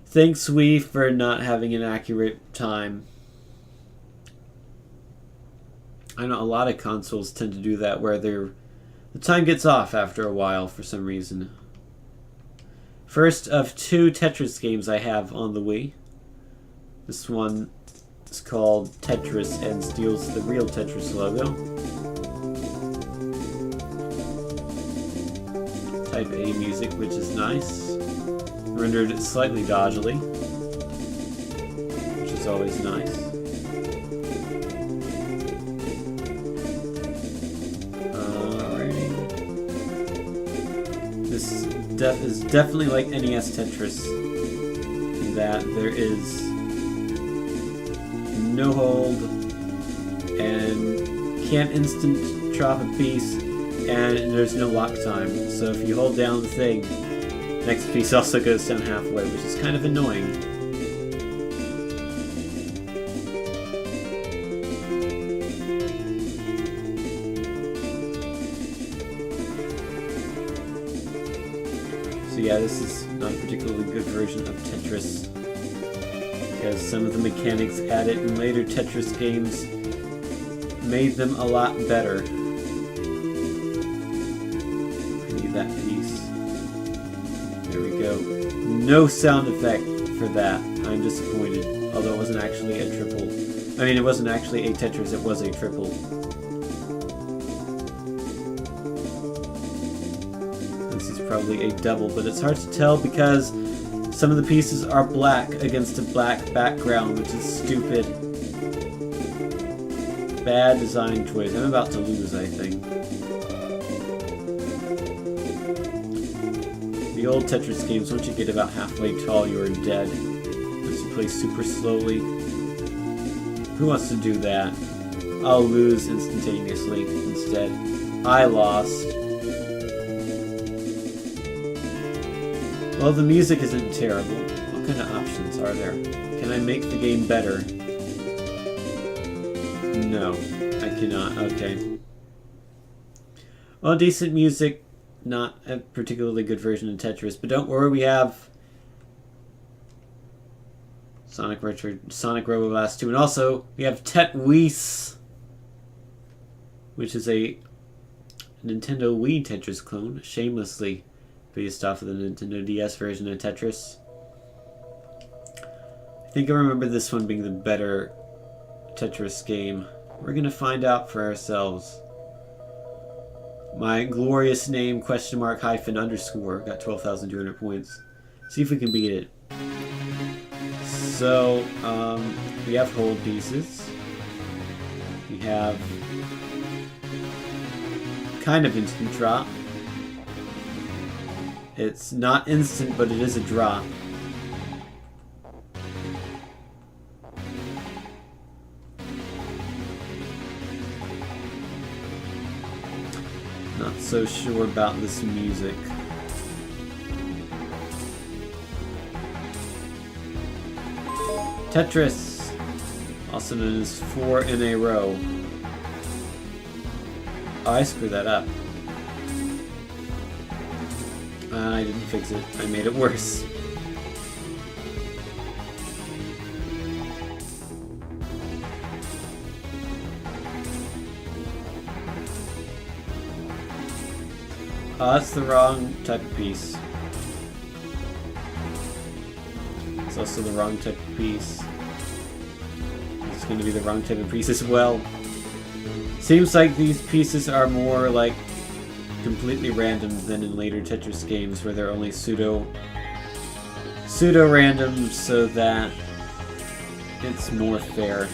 Thanks, Wii, for not having an accurate time. I know a lot of consoles tend to do that where the time gets off after a while for some reason. First of 2 Tetris games I have on the Wii. This one is called Tetris and steals the real Tetris logo. Type A music, which is nice. Rendered slightly dodgily, which is always nice. This is definitely like NES Tetris in that there is no hold and can't instant drop a piece and there's no lock time. So if you hold down the thing, the next piece also goes down halfway, which is kind of annoying. So yeah, this is not a particularly good version of Tetris because some of the mechanics added in later Tetris games made them a lot better. I need that piece. There we go. No sound effect for that. I'm disappointed. Although it wasn't actually a triple. I mean, it wasn't actually a Tetris, it was a triple. This is probably a double, but it's hard to tell because some of the pieces are black against a black background, which is stupid. Bad design choice. I'm about to lose, I think. The old Tetris games, once you get about halfway tall, you are dead. Because you play super slowly. Who wants to do that? I'll lose instantaneously instead. I lost. Well, the music isn't terrible. What kind of options are there? Can I make the game better? No, I cannot. Okay. Well, decent music. Not a particularly good version of Tetris, but don't worry, we have Sonic Roboblast 2, and also we have Tetris, which is a Nintendo Wii Tetris clone, shamelessly based off of the Nintendo DS version of Tetris. I think I remember this one being the better Tetris game. We're gonna find out for ourselves. My glorious name, question mark, hyphen, underscore, got 12,200 points. See if we can beat it. So, we have hold pieces. We have kind of instant drop. It's not instant, but it is a drop. Not so sure about this music. Tetris, also known as 4 in a row. Oh, I screwed that up. I didn't fix it. I made it worse. Oh, that's the wrong type of piece. It's also the wrong type of piece. It's going to be the wrong type of piece as well. Seems like these pieces are more like completely random than in later Tetris games where they're only pseudo-random so that it's more fair.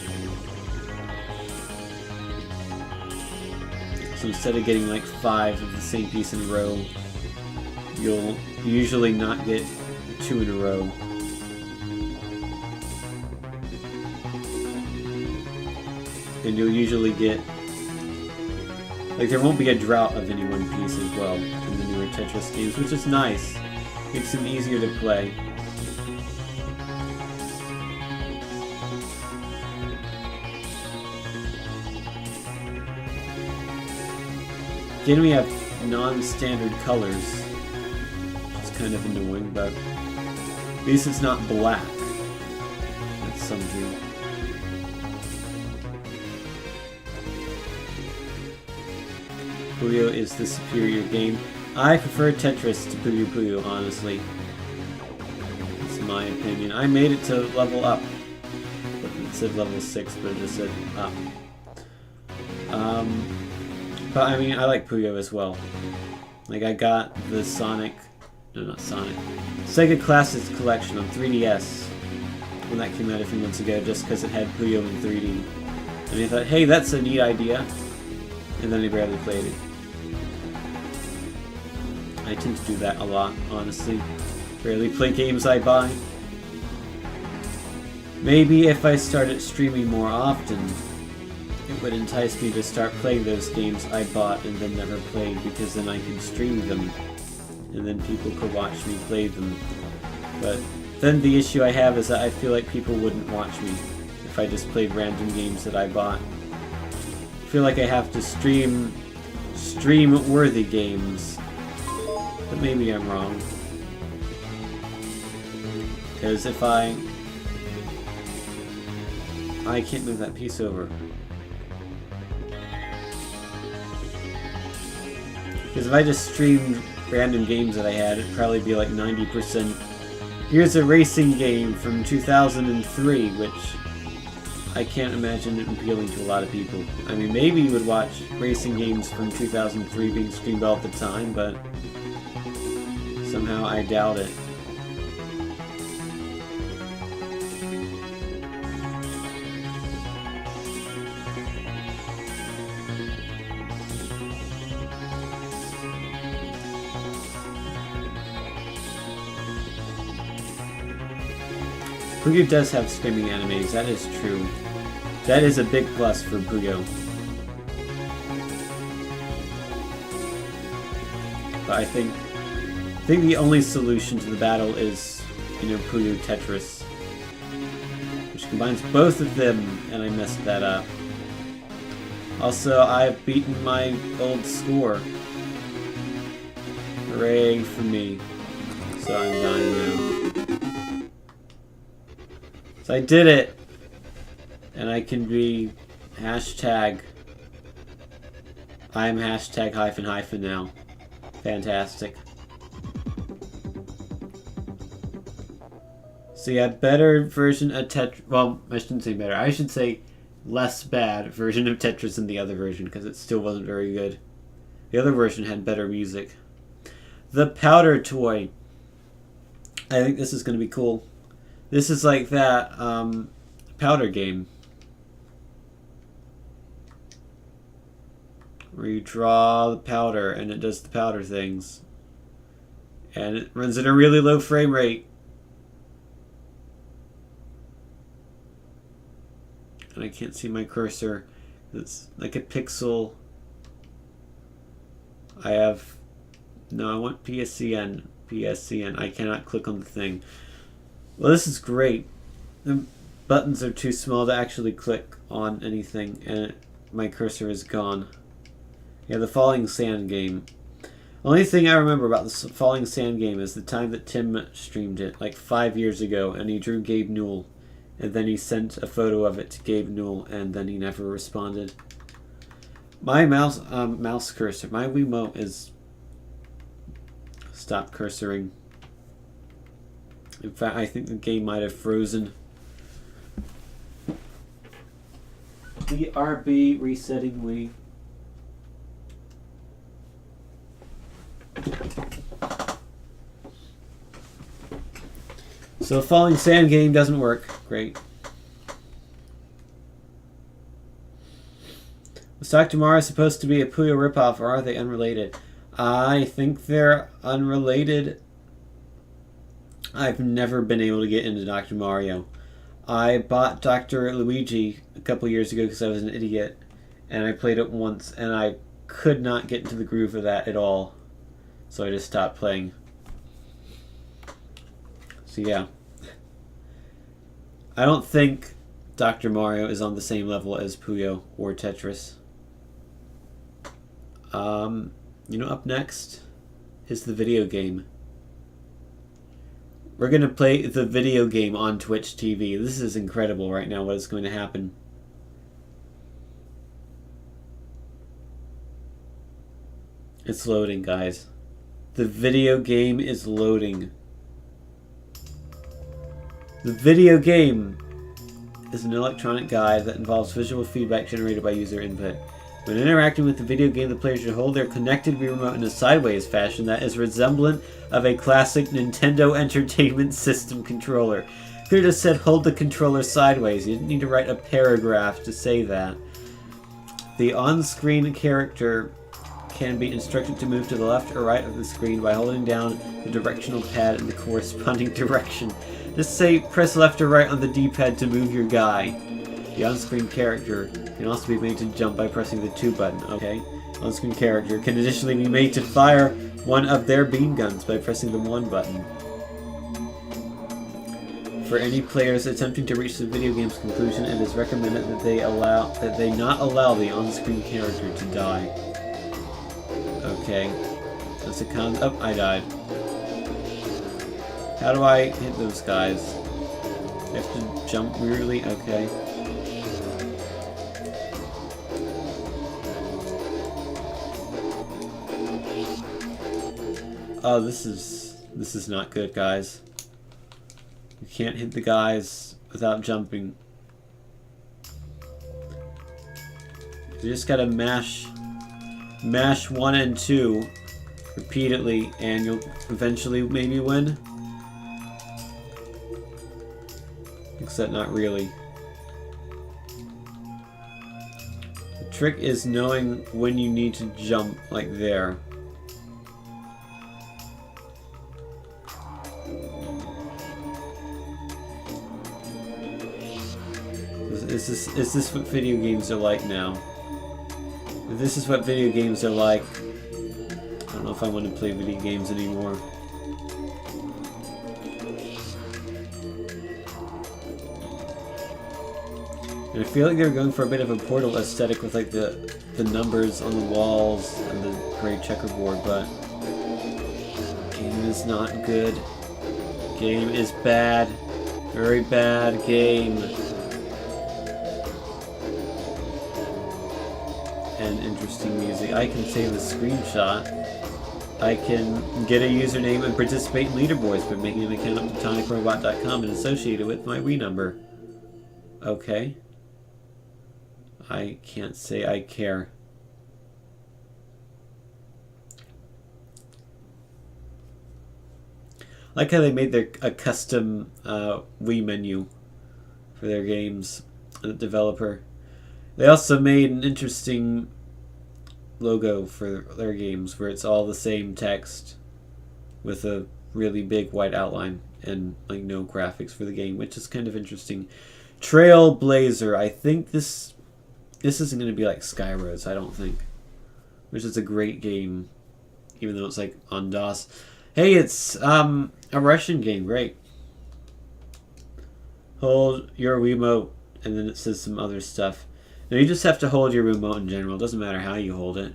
So instead of getting like 5 of the same piece in a row, you'll usually not get 2 in a row. And you'll usually get, like, there won't be a drought of any one piece as well in the newer Tetris games, which is nice. Makes them easier to play. Again, we have non-standard colors, which is kind of annoying, but at least it's not black. That's something. Puyo is the superior game. I prefer Tetris to Puyo Puyo, honestly. That's my opinion. I made it to level up. It said level 6, but it just said up. But I mean, I like Puyo as well. Like, I got the Sega Classics Collection on 3DS when that came out a few months ago, just because it had Puyo in 3D. And I thought, hey, that's a neat idea. And then I barely played it. I tend to do that a lot, honestly. Rarely play games I buy. Maybe if I started streaming more often, it would entice me to start playing those games I bought and then never played, because then I could stream them, and then people could watch me play them. But then the issue I have is that I feel like people wouldn't watch me if I just played random games that I bought. I feel like I have to stream-worthy games. But maybe I'm wrong. Because if I can't move that piece over. Because if I just streamed random games that I had, it'd probably be like 90%. Here's a racing game from 2003, which I can't imagine it appealing to a lot of people. I mean, maybe you would watch racing games from 2003 being streamed all the time, but somehow I doubt it. Puyo does have screaming animes, that is true. That is a big plus for Puyo. But I think the only solution to the battle is, Puyo Tetris. Which combines both of them, and I messed that up. Also, I've beaten my old score. Hooray for me. So I'm dying now. So I did it! And I can be hashtag. I'm hashtag hyphen hyphen now. Fantastic. So yeah, better version of Tetris. Well, I shouldn't say better. I should say less bad version of Tetris than the other version, because it still wasn't very good. The other version had better music. The powder toy. I think this is going to be cool. This is like that powder game. Where you draw the powder and it does the powder things. And it runs at a really low frame rate. And I can't see my cursor. It's like a pixel. I want PSCN. PSCN. I cannot click on the thing. Well, this is great. The buttons are too small to actually click on anything, and my cursor is gone. Yeah, the Falling Sand game. Only thing I remember about the Falling Sand game is the time that Tim streamed it, like 5 years ago, and he drew Gabe Newell, and then he sent a photo of it to Gabe Newell, and then he never responded. My mouse cursor, my Wiimote is stopped cursoring. In fact, I think the game might have frozen. BRB resetting Wii. So Falling Sand game doesn't work. Great. Was Dr. Mario supposed to be a Puyo ripoff, or are they unrelated? I think they're unrelated. I've never been able to get into Dr. Mario. I bought Dr. Luigi a couple years ago because I was an idiot, and I played it once, and I could not get into the groove of that at all. So I just stopped playing. So yeah. I don't think Dr. Mario is on the same level as Puyo or Tetris. Up next is the video game. We're going to play the video game on Twitch TV. This is incredible right now what is going to happen. It's loading, guys. The video game is loading. The video game is an electronic guide that involves visual feedback generated by user input. When interacting with the video game, the player should hold their connected Wii remote in a sideways fashion that is resemblant of a classic Nintendo Entertainment System controller. Could have just said hold the controller sideways. You didn't need to write a paragraph to say that. The on-screen character can be instructed to move to the left or right of the screen by holding down the directional pad in the corresponding direction. Just say press left or right on the D-pad to move your guy. The on-screen character can also be made to jump by pressing the 2 button, okay? On-screen character can additionally be made to fire one of their beam guns by pressing the 1 button. For any players attempting to reach the video game's conclusion, it is recommended that they not allow the on-screen character to die. Okay. That's a oh, I died. How do I hit those guys? I have to jump weirdly? Okay. Oh, this is not good, guys. You can't hit the guys without jumping. You just gotta mash 1 and 2 repeatedly, and you'll eventually maybe win. Except not really. The trick is knowing when you need to jump, like there. Is this what video games are like now? If this is what video games are like, I don't know if I want to play video games anymore. And I feel like they're going for a bit of a Portal aesthetic with like the numbers on the walls and the gray checkerboard, but game is not good. Game is bad. Very bad game. And interesting music. I can save a screenshot. I can get a username and participate in leaderboards by making an account at platonicrobot.com and associate it with my Wii number. Okay. I can't say I care. I like how they made a custom Wii menu for their games, the developer. They also made an interesting logo for their games where it's all the same text with a really big white outline and like no graphics for the game, which is kind of interesting. Trailblazer. I think this isn't going to be like Skyroads, I don't think. Which is a great game, even though it's like on DOS. Hey, it's a Russian game. Great. Hold your Wiimote, and then it says some other stuff. Now you just have to hold your remote in general. It doesn't matter how you hold it.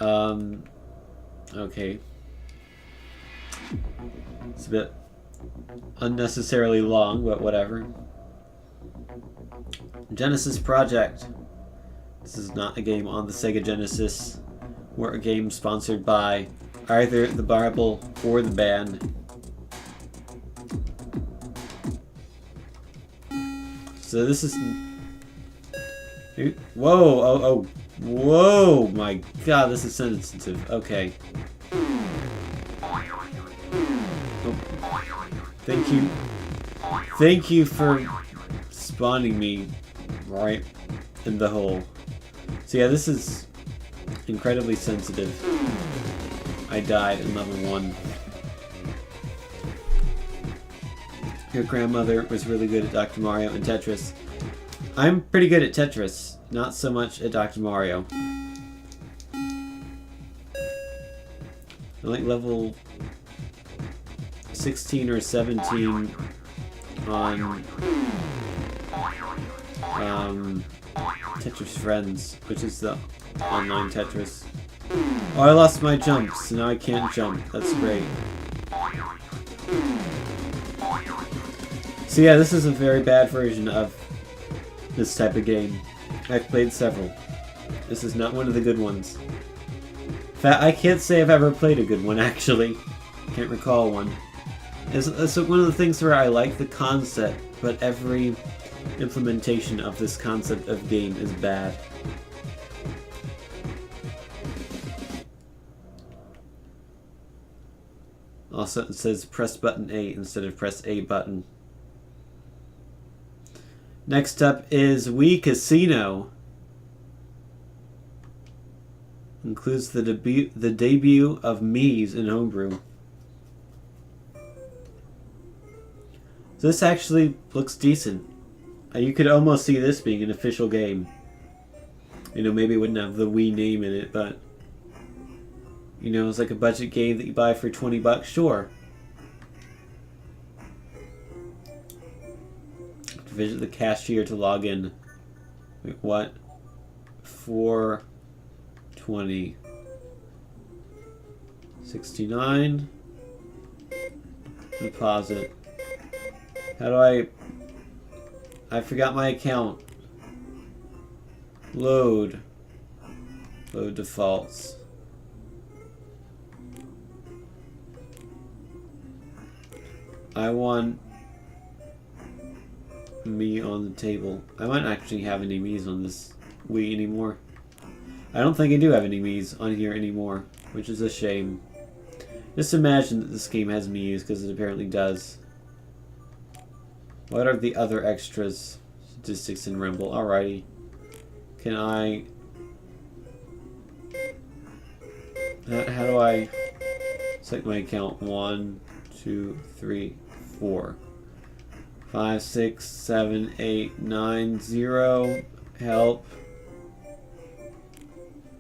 Okay. It's a bit unnecessarily long, but whatever. Genesis Project. This is not a game on the Sega Genesis. We're a game sponsored by either the Bible or the band. So this is... Whoa! Oh! Whoa! My God, this is sensitive. Okay. Oh. Thank you. Thank you for spawning me right in the hole. So yeah, this is incredibly sensitive. I died in level 1. Your grandmother was really good at Dr. Mario and Tetris. I'm pretty good at Tetris, not so much at Dr. Mario. I'm like level 16 or 17 on Tetris Friends, which is the online Tetris. Oh, I lost my jump, so now I can't jump. That's great. So yeah, this is a very bad version of this type of game. I've played several. This is not one of the good ones. In fact, I can't say I've ever played a good one, actually. Can't recall one. It's one of the things where I like the concept, but every implementation of this concept of game is bad. Also, it says press button A instead of press A button. Next up is Wii Casino. Includes the debut of Mii's in Homebrew. This actually looks decent. You could almost see this being an official game. You know, maybe it wouldn't have the Wii name in it, but... You know, it's like a budget game that you buy for $20, sure. Visit the cashier to log in. Wait, what? 420. 69. Deposit. How do I forgot my account. Load. Load defaults. I want me on the table. I might not actually have any me's on this Wii anymore. I don't think I do have any me's on here anymore, which is a shame. Just imagine that this game has me's, because it apparently does. What are the other extras? Statistics in Rumble. Alrighty. Can I... How do I select my account? 1, 2, 3, 4. 5, 6, 7, 8, 9, 0. Help.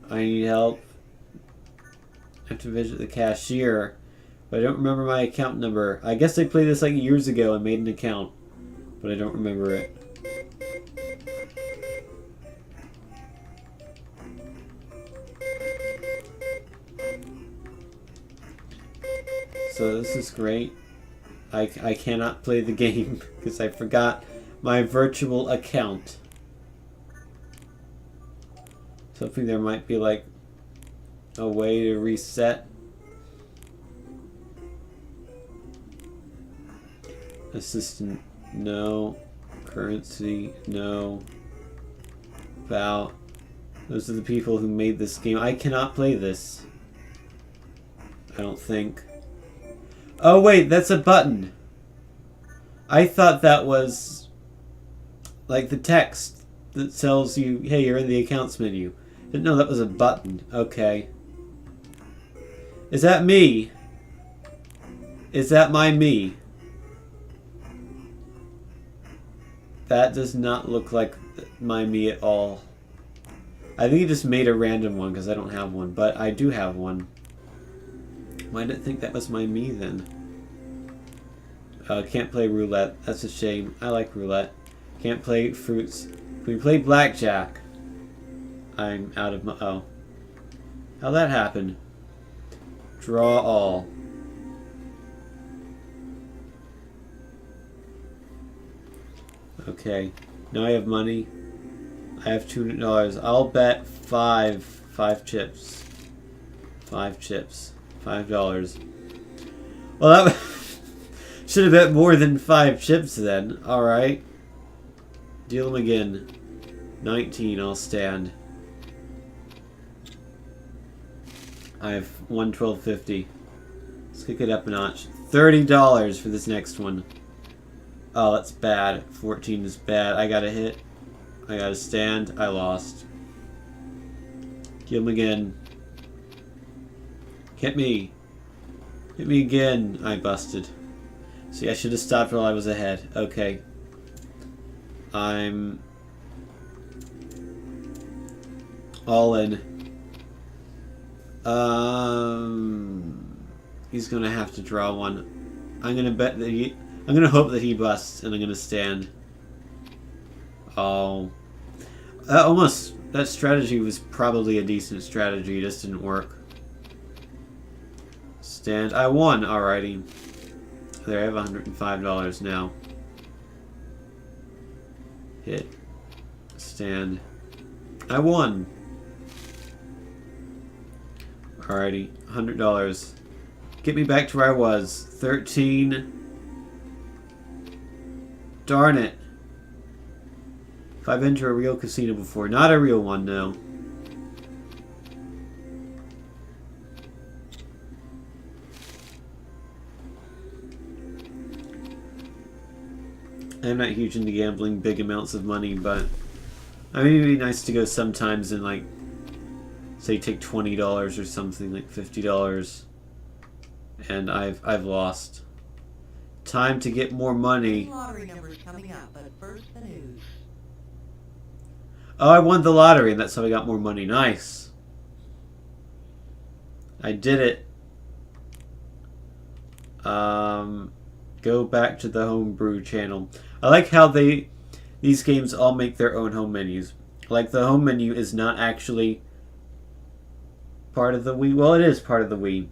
I need help. I have to visit the cashier. But I don't remember my account number. I guess I played this like years ago and made an account. But I don't remember it. So this is great. I cannot play the game because I forgot my virtual account. So hopefully there might be like a way to reset. Assistant, no. Currency, no. About. Those are the people who made this game. I cannot play this. I don't think. Oh wait, that's a button. I thought that was like the text that tells you, hey, you're in the accounts menu. Didn't know that was a button. Okay. Is that me? Is that my me? That does not look like my me at all. I think he just made a random one because I don't have one, but I do have one. Why did I think that was my me then? Can't play roulette. That's a shame. I like roulette. Can't play fruits. Can we play blackjack? I'm out of my... Oh. How'd that happen? Draw all. Okay. Now I have money. I have $200. I'll bet five chips. 5 chips. $5. Well, that should have bet more than 5 chips then. Alright. Deal them again. 19, I'll stand. I have $112.50. Let's kick it up a notch. $30 for this next one. Oh, that's bad. 14 is bad. I got a hit. I got to stand. I lost. Kill him again. Hit me. Hit me again. I busted. See, I should have stopped while I was ahead. Okay. I'm all in. He's gonna have to draw one. I'm gonna bet that I'm gonna hope that he busts, and I'm gonna stand. Oh, that strategy was probably a decent strategy. It just didn't work. Stand. I won. Alrighty. There, I have $105 now. Hit. Stand. I won. Alrighty. $100. Get me back to where I was. 13. Darn it. If I've been to a real casino before. Not a real one, no. I'm not huge into gambling big amounts of money, but I mean, it'd be nice to go sometimes and, like, say take $20 or something, like $50, and I've lost. Time to get more money. Lottery numbers coming up, but first the news. Oh, I won the lottery, and that's how I got more money. Nice. I did it. Go back to the homebrew channel. I like how these games all make their own home menus. Like, the home menu is not actually part of the Wii. Well, it is part of the Wii.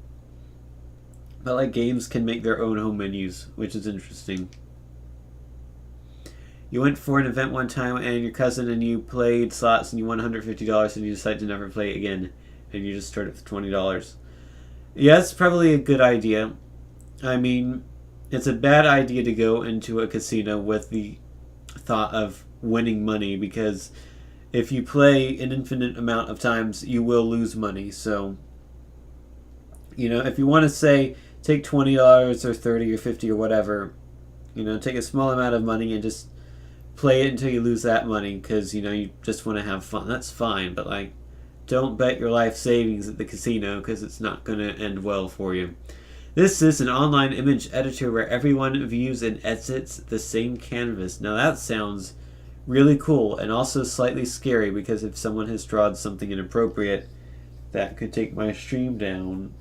But, like, games can make their own home menus, which is interesting. You went for an event one time, and your cousin and you played slots, and you won $150, and you decided to never play it again. And you just started with $20. Yeah, it's probably a good idea. I mean, it's a bad idea to go into a casino with the thought of winning money, because if you play an infinite amount of times, you will lose money. So, if you want to say take $20 or 30 or 50 or whatever, take a small amount of money and just play it until you lose that money, because you just want to have fun. That's fine, but like, don't bet your life savings at the casino, because it's not going to end well for you. This is an online image editor where everyone views and edits the same canvas. Now that sounds really cool and also slightly scary, because if someone has drawn something inappropriate, that could take my stream down.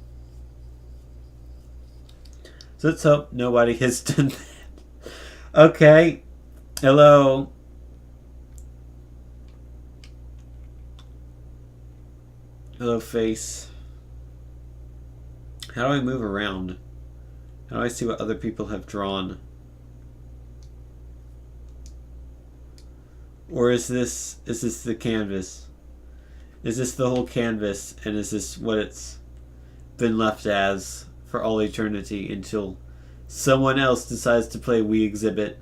So let's hope nobody has done that. Okay. Hello. Hello, face. How do I move around? How do I see what other people have drawn? Or is this the canvas? Is this the whole canvas, and is this what it's been left as for all eternity until someone else decides to play We Exhibit?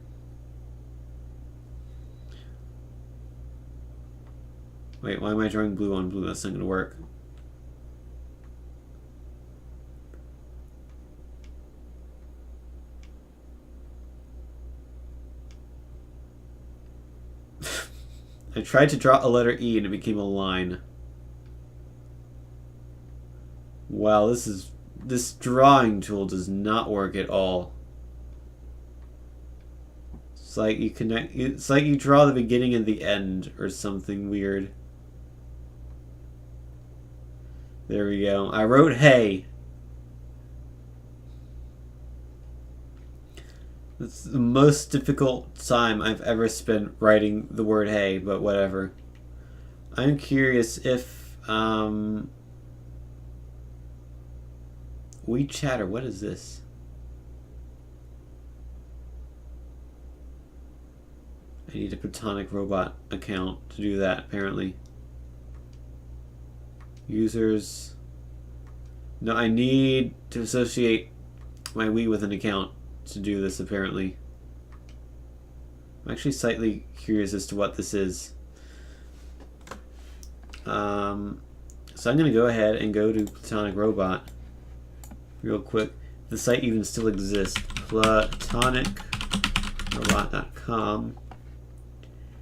Wait, why am I drawing blue on blue? That's not going to work. I tried to draw a letter E and it became a line. Wow, this drawing tool does not work at all. It's like you draw the beginning and the end or something weird. There we go. I wrote hey. It's the most difficult time I've ever spent writing the word hey, but whatever. I'm curious if WeChat, or what is this? I need a platonic robot account to do that, apparently. Users. No, I need to associate my Wii with an account to do this, apparently. I'm actually slightly curious as to what this is. So I'm going to go ahead and go to Platonic Robot real quick. The site even still exists. PlatonicRobot.com.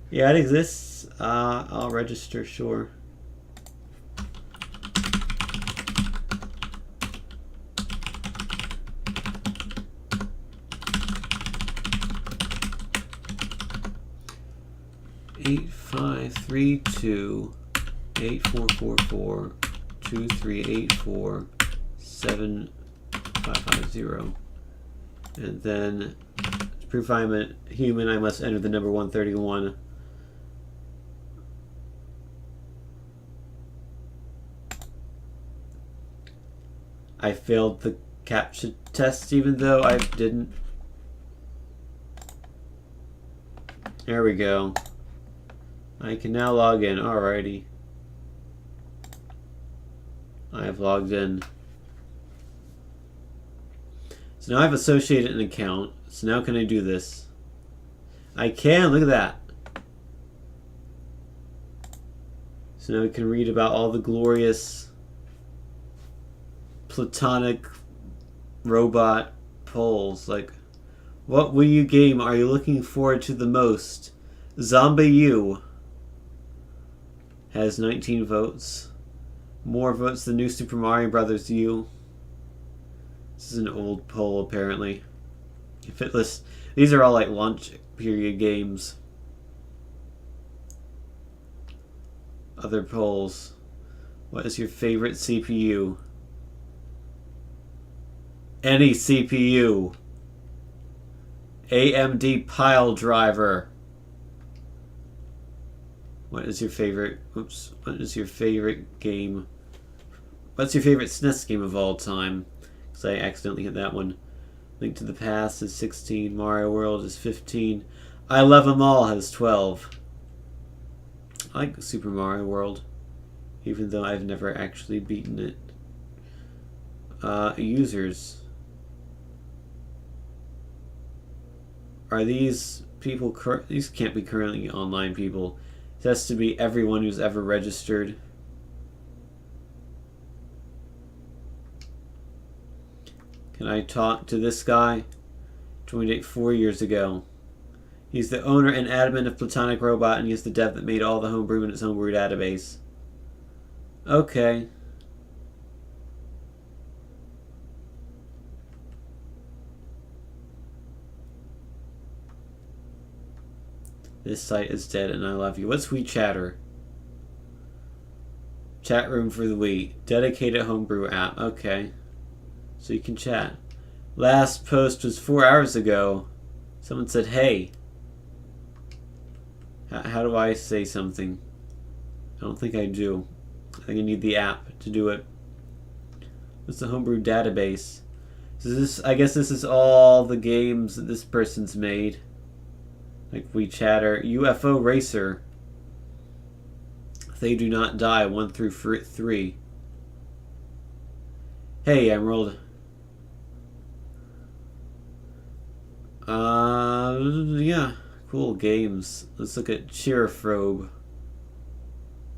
Yeah, it exists. I'll register, sure. Eight 532 8444 2384 7550. And then to prove I'm a human, I must enter the number 131. I failed the CAPTCHA test even though I didn't. There we go. I can now log in. Alrighty. I have logged in. So now I've associated an account. So now can I do this? I can. Look at that. So now we can read about all the glorious platonic robot polls. Like, what Wii U game are you looking forward to the most? Zombie U has 19 votes. More votes than New Super Mario Bros. U. This is an old poll, apparently. If it lists, these are all like launch period games. Other polls. What is your favorite CPU? Any CPU. AMD Pile Driver. What is your favorite? Oops. What is your favorite game? What's your favorite SNES game of all time? Because I accidentally hit that one. Link to the Past is 16. Mario World is 15. I Love 'Em All has 12. I like Super Mario World, even though I've never actually beaten it. Users. Are these people... These can't be currently online people. It has to be everyone who's ever registered. Can I talk to this guy? Joined it 4 years ago. He's the owner and admin of Platonic Robot, and he's the dev that made all the homebrew in its homebrew database. Okay. This site is dead and I love you. What's WeChatter? Chat room for the Wii. Dedicated homebrew app. Okay. So you can chat. Last post was 4 hours ago. Someone said, hey. How do I say something? I don't think I do. I think I need the app to do it. What's the homebrew database? So this, I guess this is all the games that this person's made. Like WeChatter, UFO Racer. They Do Not Die, 1 through 3. Hey, Emerald. Yeah, cool games. Let's look at Cheerfrobe.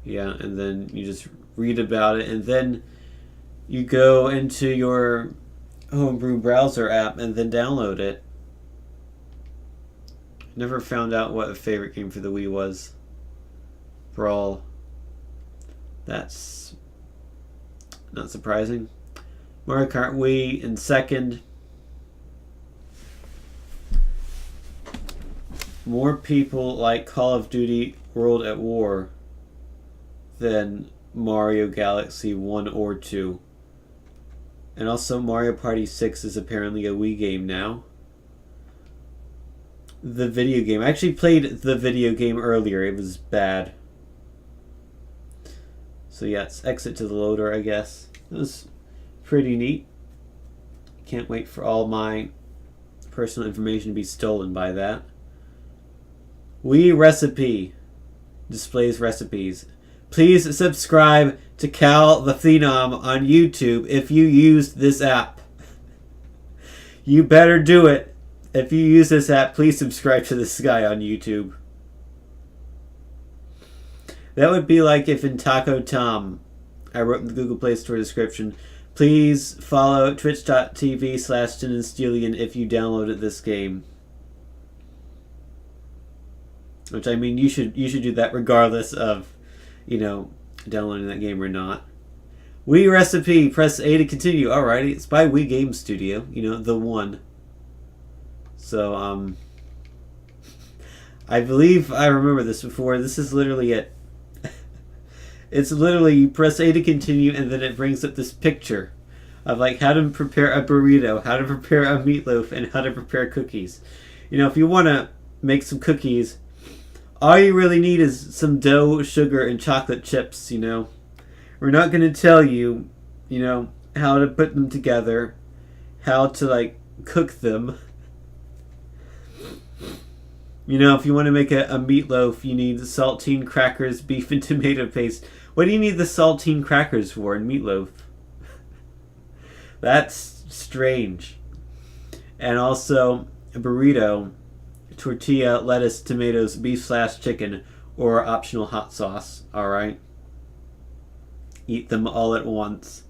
Yeah, and then you just read about it, and then you go into your homebrew browser app and then download it. Never found out what a favorite game for the Wii was. Brawl. That's not surprising. Mario Kart Wii in second. More people like Call of Duty World at War than Mario Galaxy 1 or 2. And also Mario Party 6 is apparently a Wii game now. The video game. I actually played the video game earlier. It was bad. So yeah, it's exit to the loader, I guess. It was pretty neat. Can't wait for all my personal information to be stolen by that. Wii Recipe displays recipes. Please subscribe to Cal the Phenom on YouTube if you used this app. You better do it. If you use this app, please subscribe to this guy on YouTube. That would be like if in Taco Tom, I wrote in the Google Play Store description, please follow twitch.tv/StinandSteelian if you downloaded this game. Which, I mean, you should do that regardless of, you know, downloading that game or not. Wii Recipe, press A to continue. Alrighty, it's by Wii Game Studio, you know, the one. So, I believe I remember this before. This is literally it. It's literally, you press A to continue, and then it brings up this picture of, like, how to prepare a burrito, how to prepare a meatloaf, and how to prepare cookies. You know, if you want to make some cookies, all you really need is some dough, sugar, and chocolate chips, you know. We're not going to tell you, you know, how to put them together, how to, like, cook them. You know, if you want to make a meatloaf, you need saltine crackers, beef, and tomato paste. What do you need the saltine crackers for in meatloaf? That's strange. And also, a burrito, tortilla, lettuce, tomatoes, beef/chicken, or optional hot sauce. Alright? Eat them all at once.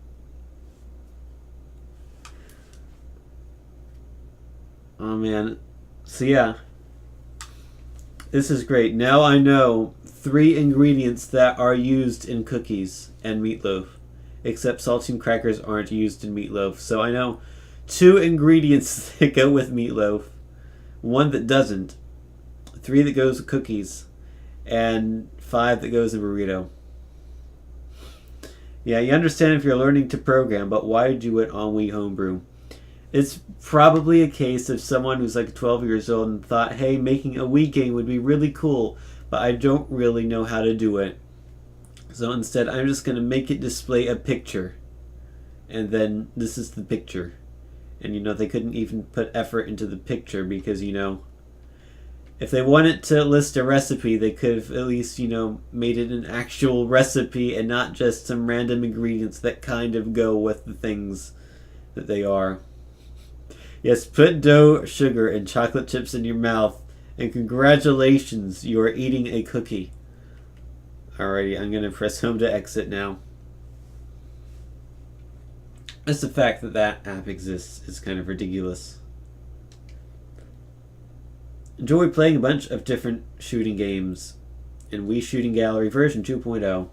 Oh man. So yeah. This is great. Now I know 3 ingredients that are used in cookies and meatloaf. Except saltine crackers aren't used in meatloaf. So I know 2 ingredients that go with meatloaf. 1 that doesn't. 3 that goes with cookies. And 5 that goes in burrito. Yeah, you understand if you're learning to program, but why do it on Wii Homebrew? It's probably a case of someone who's like 12 years old and thought, hey, making a Wii game would be really cool, but I don't really know how to do it. So instead, I'm just going to make it display a picture. And then this is the picture. And, you know, they couldn't even put effort into the picture because, you know, if they wanted to list a recipe, they could have at least, you know, made it an actual recipe and not just some random ingredients that kind of go with the things that they are. Yes, put dough, sugar, and chocolate chips in your mouth, and congratulations, you are eating a cookie. Alrighty, I'm gonna press home to exit now. Just the fact that that app exists is kind of ridiculous. Enjoy playing a bunch of different shooting games in Wii Shooting Gallery version 2.0.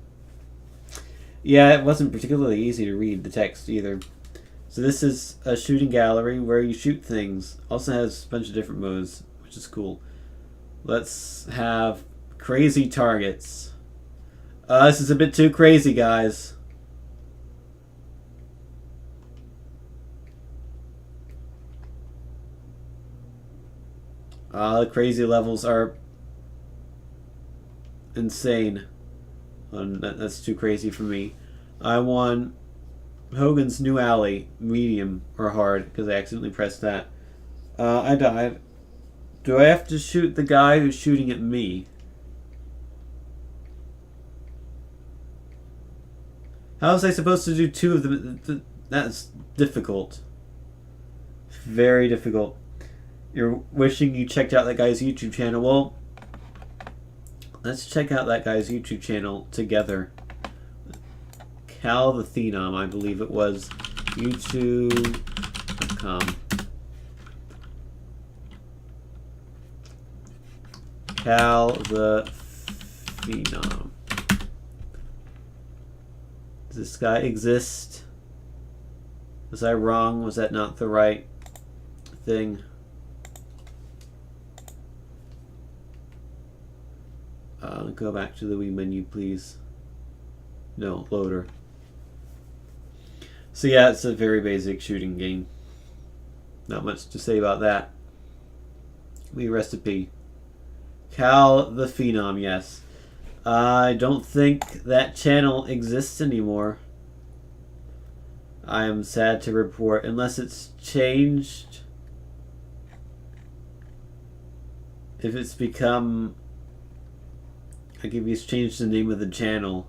Yeah, it wasn't particularly easy to read the text either. So this is a shooting gallery where you shoot things. Also has a bunch of different modes, which is cool. Let's have crazy targets. This is a bit too crazy, guys. The crazy levels are insane. That's too crazy for me. I want Hogan's New Alley, medium or hard, because I accidentally pressed that. I died. Do I have to shoot the guy who's shooting at me? How was I supposed to do two of them? That's difficult. Very difficult. You're wishing you checked out that guy's YouTube channel. Well, let's check out that guy's YouTube channel together. Cal the Phenom, I believe it was. YouTube.com. Cal the Phenom. Does this guy exist? Was I wrong? Was that not the right thing? Go back to the Wii menu, please. No, loader. So yeah, it's a very basic shooting game. Not much to say about that. Wii recipe. Cal the Phenom, yes. I don't think that channel exists anymore. I am sad to report, unless it's changed. If it's become... I think he's changed the name of the channel.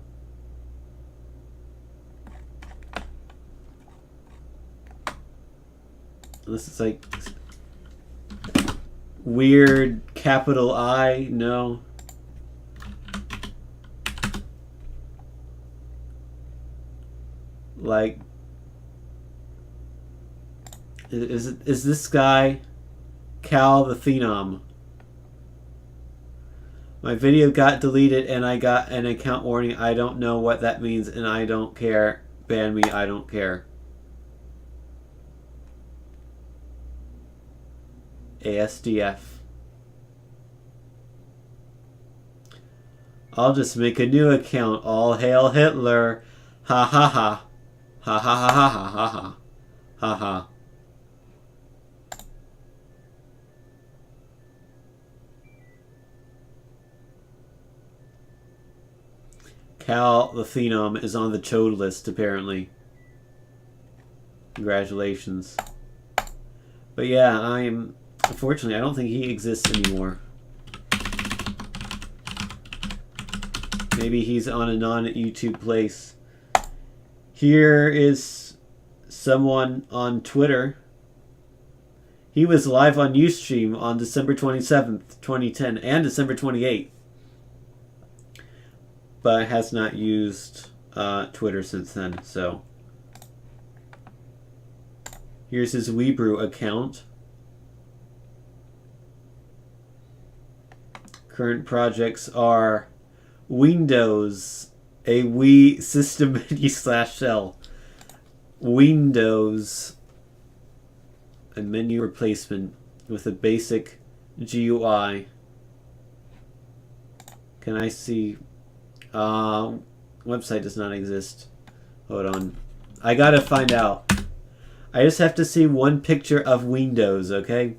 Unless it's like weird capital I, no. Like, is this guy Cal the Phenom? My video got deleted and I got an account warning. I don't know what that means and I don't care. Ban me, I don't care. ASDF. I'll just make a new account. All hail Hitler. Ha ha ha. Ha ha ha ha ha ha ha. Ha ha. Cal the Phenom is on the chode list, apparently. Congratulations. But yeah, unfortunately, I don't think he exists anymore. Maybe he's on a non-YouTube place. Here is someone on Twitter. He was live on Ustream on December 27th, 2010, and December 28th. But has not used Twitter since then, so. Here's his Weebrew account. Current projects are Windows, a Wii system menu /shell, Windows, a menu replacement with a basic GUI. Can I see? Website does not exist. Hold on. I gotta find out. I just have to see one picture of Windows, okay?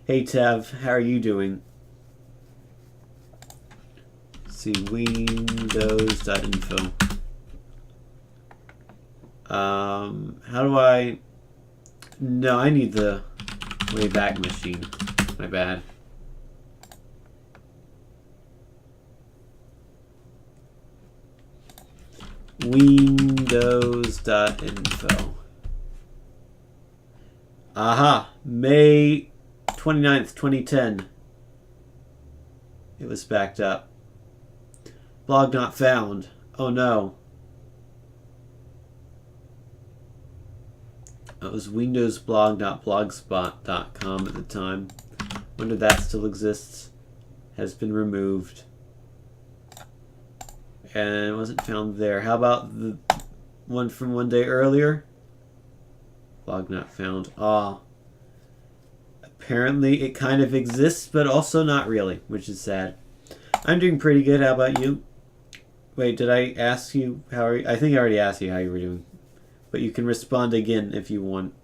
Hey Tav, how are you doing? Let's see, windows.info. How do I... No, I need the Wayback Machine. My bad. Windows.info. Aha! May 29th, 2010. It was backed up. Blog not found. Oh no. It was windowsblog.blogspot.com at the time. Wonder that still exists. Has been removed. And it wasn't found there. How about the one from one day earlier? Blog not found. Ah. Apparently it kind of exists, but also not really, which is sad. I'm doing pretty good. How about you? Wait, did I ask you how are you? I think I already asked you how you were doing. But you can respond again if you want.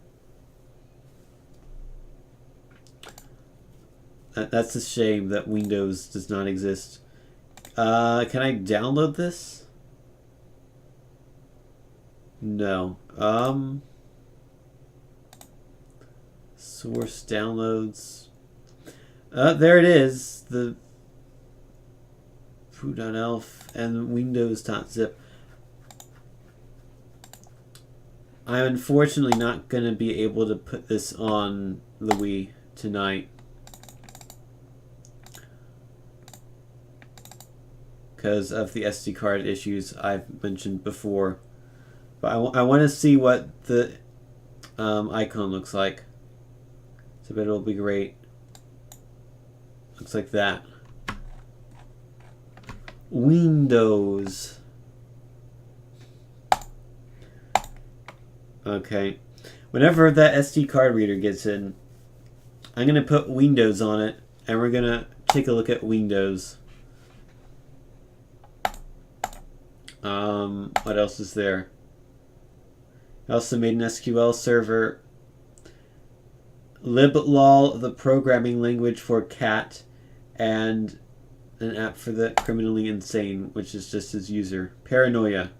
That's a shame that Windows does not exist. Can I download this? No. Source downloads. There it is. The foo.elf and windows.zip. I'm unfortunately not going to be able to put this on the Wii tonight. Because of the SD card issues I've mentioned before. But I want to see what the icon looks like. So I bet it'll be great. Looks like that. Windows. Okay. Whenever that SD card reader gets in, I'm going to put Windows on it, and we're going to take a look at Windows. What else is there? I also made an SQL server. liblol, the programming language for cat, and an app for the criminally insane, which is just his user. Paranoia.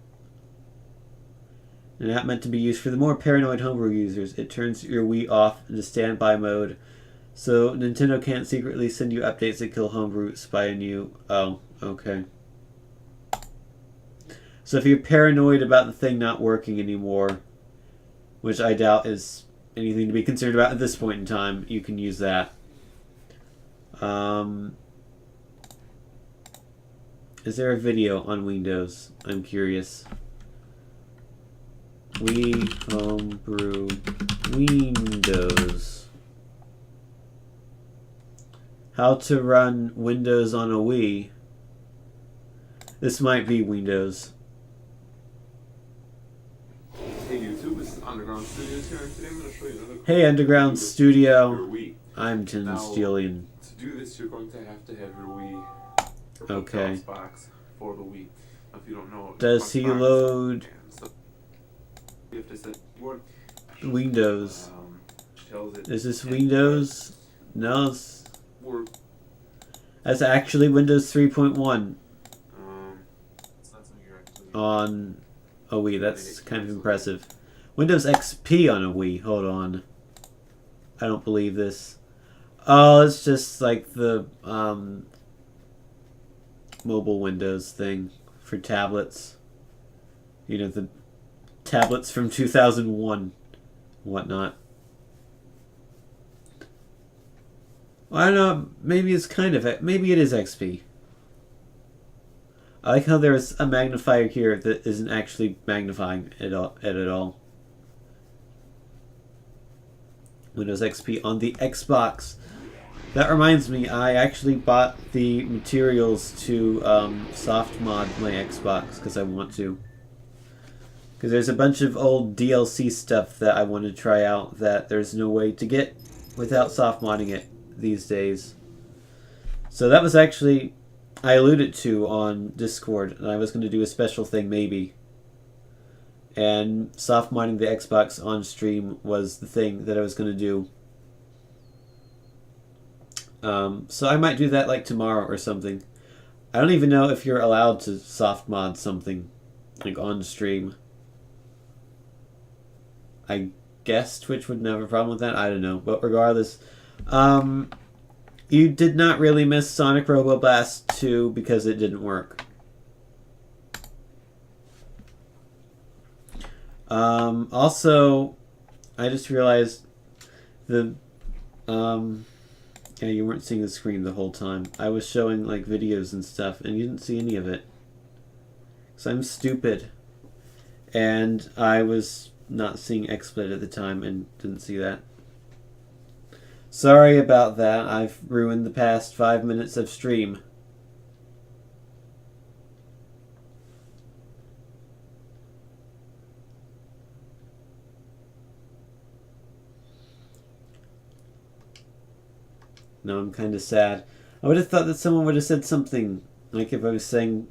An app meant to be used for the more paranoid homebrew users. It turns your Wii off into standby mode, so Nintendo can't secretly send you updates that kill homebrew, spy on you. Oh, okay. So if you're paranoid about the thing not working anymore, which I doubt is anything to be concerned about at this point in time, you can use that. Is there a video on Windows? I'm curious. Wii homebrew Windows. How to run Windows on a Wii. This might be Windows. Hey YouTube, this is Underground Studios here, and today I'm going to show you another. Hey Underground Studio. Your Wii. I'm Tim Now, Steelian. To do this, you're going to have your Wii. Okay. Box for the Wii. If you don't know, Does he load you have to set what Windows? tells it Is this Windows? No, Or that's actually Windows 3.1 it's not something you're actually on a Wii. That's kind of impressive. Windows XP on a Wii. Hold on. I don't believe this. Oh, it's just like the mobile Windows thing for tablets. You know, the tablets from 2001, whatnot. Well, I don't know. Maybe it's kind of. Maybe it is XP. I like how there's a magnifier here that isn't actually magnifying it at all. Windows XP on the Xbox. That reminds me, I actually bought the materials to soft mod my Xbox because I want to. Because there's a bunch of old DLC stuff that I want to try out that there's no way to get without soft modding it these days. So that was actually, I alluded to on Discord, and I was going to do a special thing maybe. And soft modding the Xbox on stream was the thing that I was going to do. So I might do that like tomorrow or something. I don't even know if you're allowed to soft mod something like on stream. I guess Twitch wouldn't have a problem with that. I don't know. But regardless, you did not really miss Sonic Robo Blast 2 because it didn't work. Also, I just realized The yeah, you weren't seeing the screen the whole time. I was showing like videos and stuff, and you didn't see any of it. So I'm stupid, and I was not seeing XSplit at the time and didn't see that. Sorry about that. I've ruined the past 5 minutes of stream. No, I'm kind of sad. I would have thought that someone would have said something, like if I was talking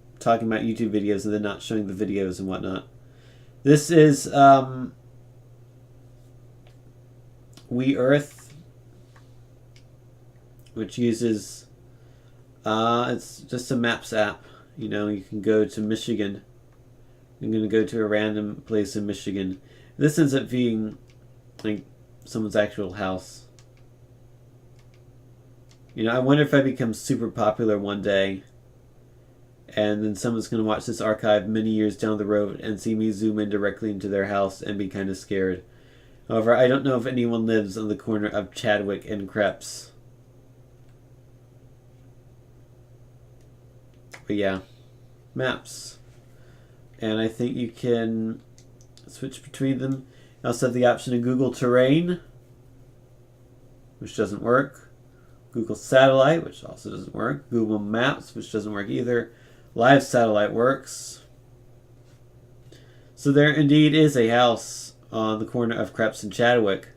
about YouTube videos and then not showing the videos and whatnot. This is We Earth, which uses it's just a maps app. You know, you can go to Michigan. I'm going to go to a random place in Michigan. This ends up being like someone's actual house. You know, I wonder if I become super popular one day and then someone's going to watch this archive many years down the road and see me zoom in directly into their house and be kind of scared. However, I don't know if anyone lives on the corner of Chadwick and Krebs. But yeah, maps. And I think you can switch between them. You also have the option of Google Terrain, which doesn't work. Google Satellite, which also doesn't work. Google Maps, which doesn't work either. Live Satellite works. So there indeed is a house on the corner of Krebs and Chadwick.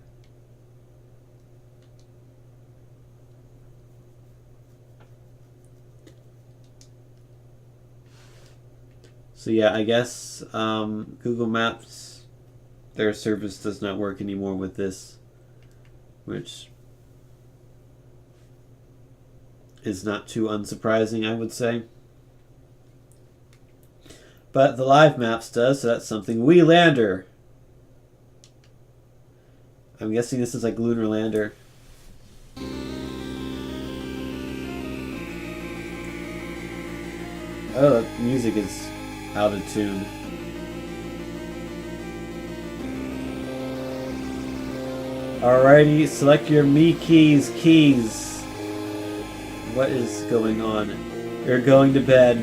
So yeah, I guess Google Maps, their service does not work anymore with this, which is not too unsurprising, I would say. But the live maps does, so that's something. We Lander. I'm guessing this is like Lunar Lander. Oh, the music is out of tune. Alrighty, select your Me keys. What is going on? You're going to bed.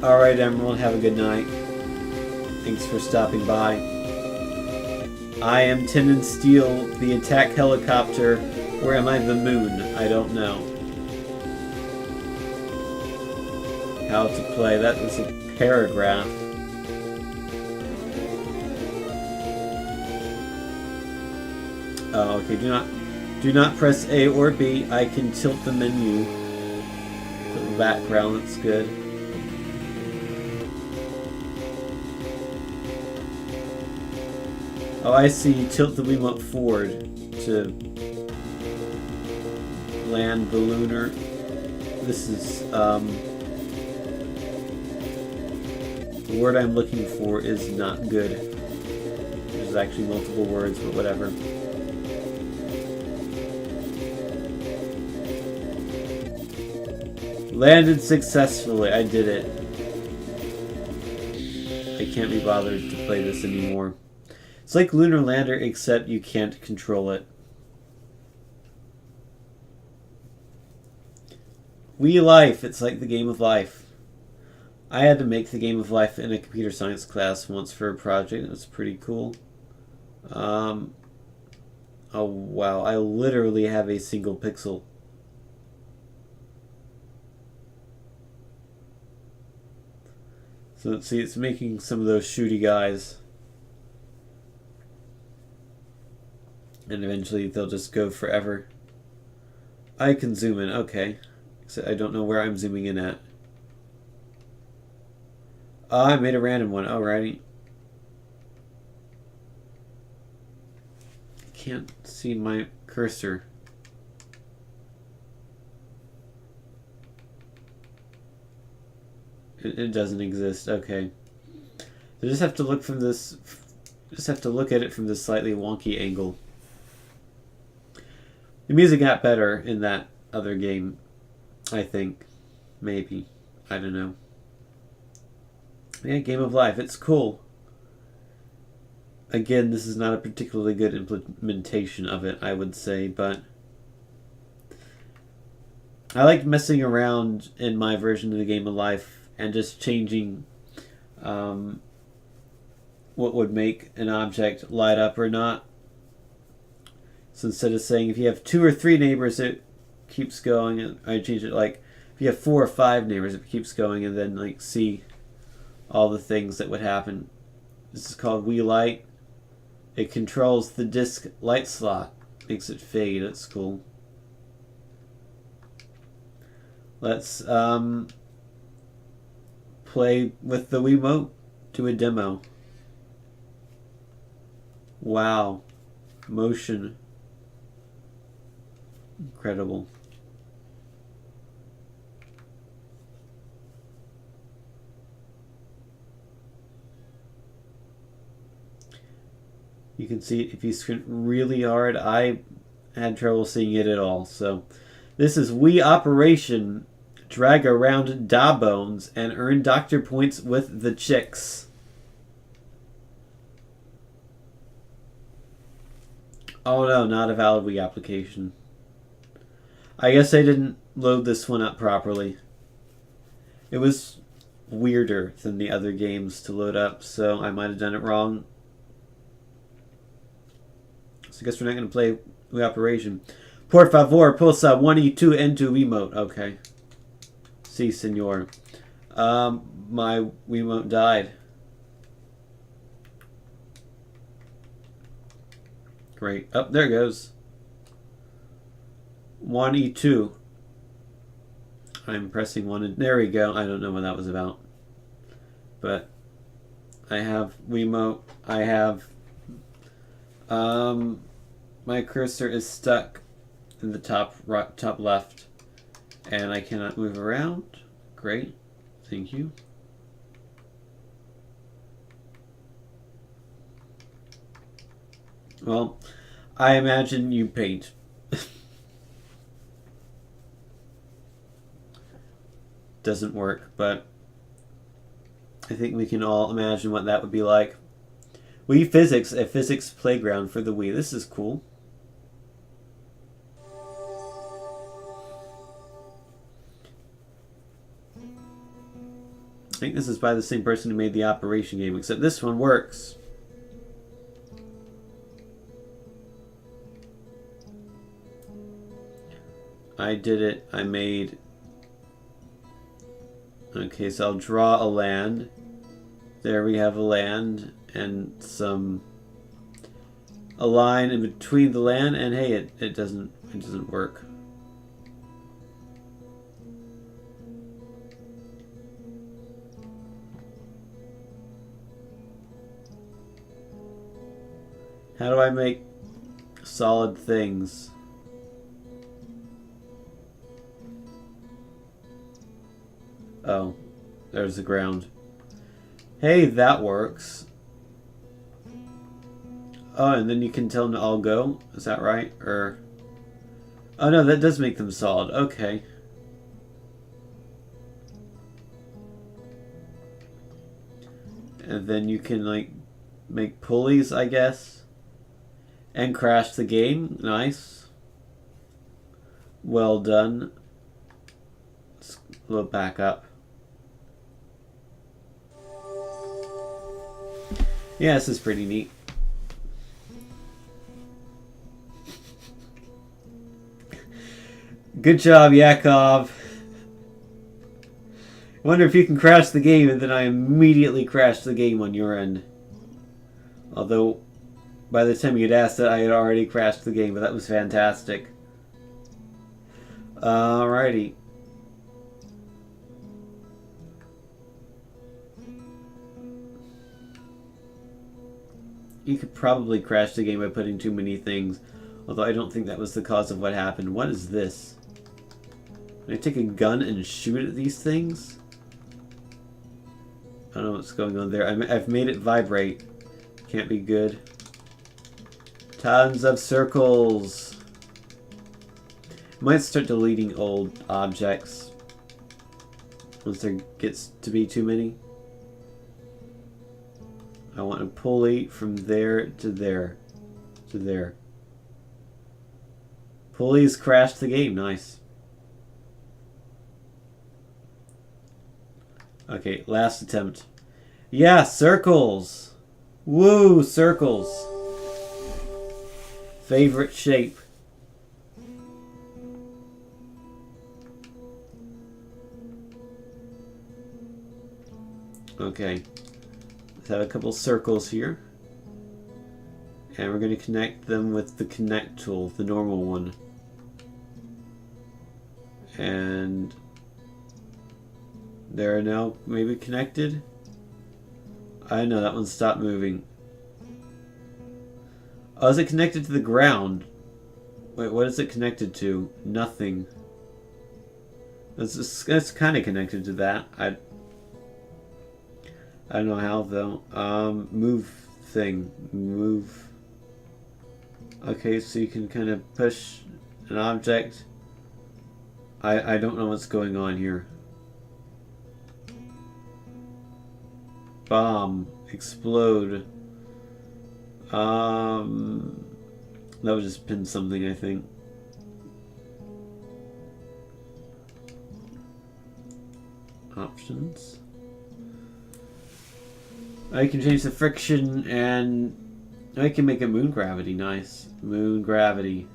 Alright, Emerald, have a good night. Thanks for stopping by. I am Tin and Steel, the attack helicopter. Or am I the moon? I don't know. How to play. That was a paragraph. Oh, okay. Do not press A or B. I can tilt the menu. The background looks good. Oh, I see. Tilt the remote forward to land the lunar. This is the word I'm looking for is not good. There's actually multiple words, but whatever. Landed successfully. I did it. I can't be bothered to play this anymore. It's like Lunar Lander, except you can't control it. Wii Life. It's like the game of life. I had to make the game of life in a computer science class once for a project. It was pretty cool. Oh wow, I literally have a single pixel. So let's see, it's making some of those shooty guys. And eventually they'll just go forever. I can zoom in, okay. Except I don't know where I'm zooming in at. Oh, I made a random one, alrighty. Can't see my cursor. It doesn't exist. Okay. I just have to look from this. Just have to look at it from this slightly wonky angle. The music got better in that other game, I think. Maybe. I don't know. Yeah, Game of Life. It's cool. Again, this is not a particularly good implementation of it, I would say, but I like messing around in my version of the Game of Life and just changing what would make an object light up or not. So instead of saying if you have 2 or 3 neighbors, it keeps going, and I change it like if you have 4 or 5 neighbors, it keeps going, and then like see all the things that would happen. This is called Wii Light. It controls the disc light slot, makes it fade. That's cool. Let's play with the Wiimote. Do a demo. Wow, motion. Incredible. You can see it if you squint really hard. I had trouble seeing it at all. So this is Wii Operation. Drag around Da Bones and earn doctor points with the chicks. Oh no, not a valid Wii application. I guess I didn't load this one up properly. It was weirder than the other games to load up, so I might have done it wrong. So I guess we're not going to play Wii Operation. Por favor, pulsa 1E2 into Wiimote. Okay. Si, senor. My Wiimote died. Great. Oh, there it goes. 1E2. I'm pressing 1. There we go. I don't know what that was about. But I have Wiimote. I have... my cursor is stuck in the top left. And I cannot move around. Great. Thank you. Well, I imagine you paint. Doesn't work, but I think we can all imagine what that would be like. Wii Physics, a physics playground for the Wii. This is cool. I think this is by the same person who made the Operation game, except this one works. I did it. I made... Okay, so I'll draw a land. There we have a land and a line in between the land, and hey, it doesn't work. How do I make solid things? Oh, there's the ground. Hey, that works. Oh, and then you can tell them to all go? Is that right? Or... Oh no, that does make them solid. Okay. And then you can, like, make pulleys, I guess. And crash the game. Nice. Well done. Let's load back up. Yeah, this is pretty neat. Good job, Yakov. I wonder if you can crash the game, and then I immediately crashed the game on your end. Although, by the time you'd asked that, I had already crashed the game, but that was fantastic. Alrighty. You could probably crash the game by putting too many things, although I don't think that was the cause of what happened. What is this? Can I take a gun and shoot at these things? I don't know what's going on there. I've made it vibrate. Can't be good. Tons of circles. Might start deleting old objects once there gets to be too many. I want a pulley from there to there. To there. Pulleys crashed the game. Nice. Okay, last attempt. Yeah, circles! Woo, circles! Favorite shape. Okay. Let's have a couple circles here. And we're going to connect them with the connect tool, the normal one. And they're now maybe connected. I know that one stopped moving. Oh, is it connected to the ground? Wait, what is it connected to? Nothing. It's kind of connected to that. I don't know how though. Move thing. Move. Okay, so you can kind of push an object. I don't know what's going on here. Bomb. Explode. That would just pin something, I think. Options. I can change the friction and I can make it moon gravity. Nice. Moon gravity.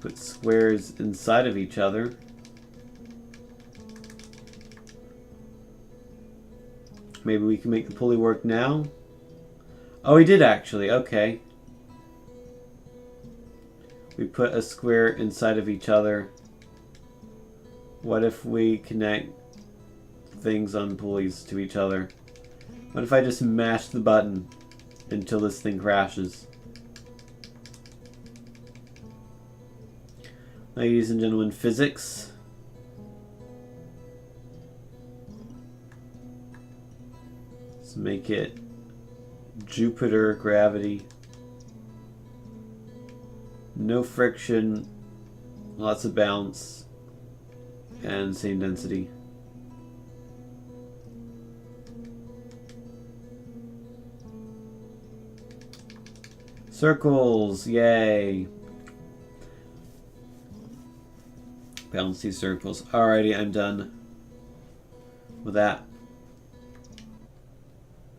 Put squares inside of each other. Maybe we can make the pulley work now. Oh, we did actually. Okay. We put a square inside of each other. What if we connect things on pulleys to each other? What if I just mash the button until this thing crashes? Ladies and gentlemen, physics. Let's make it Jupiter gravity. No friction, lots of bounce, and same density. Circles, yay! Balance these circles. Alrighty, I'm done with that.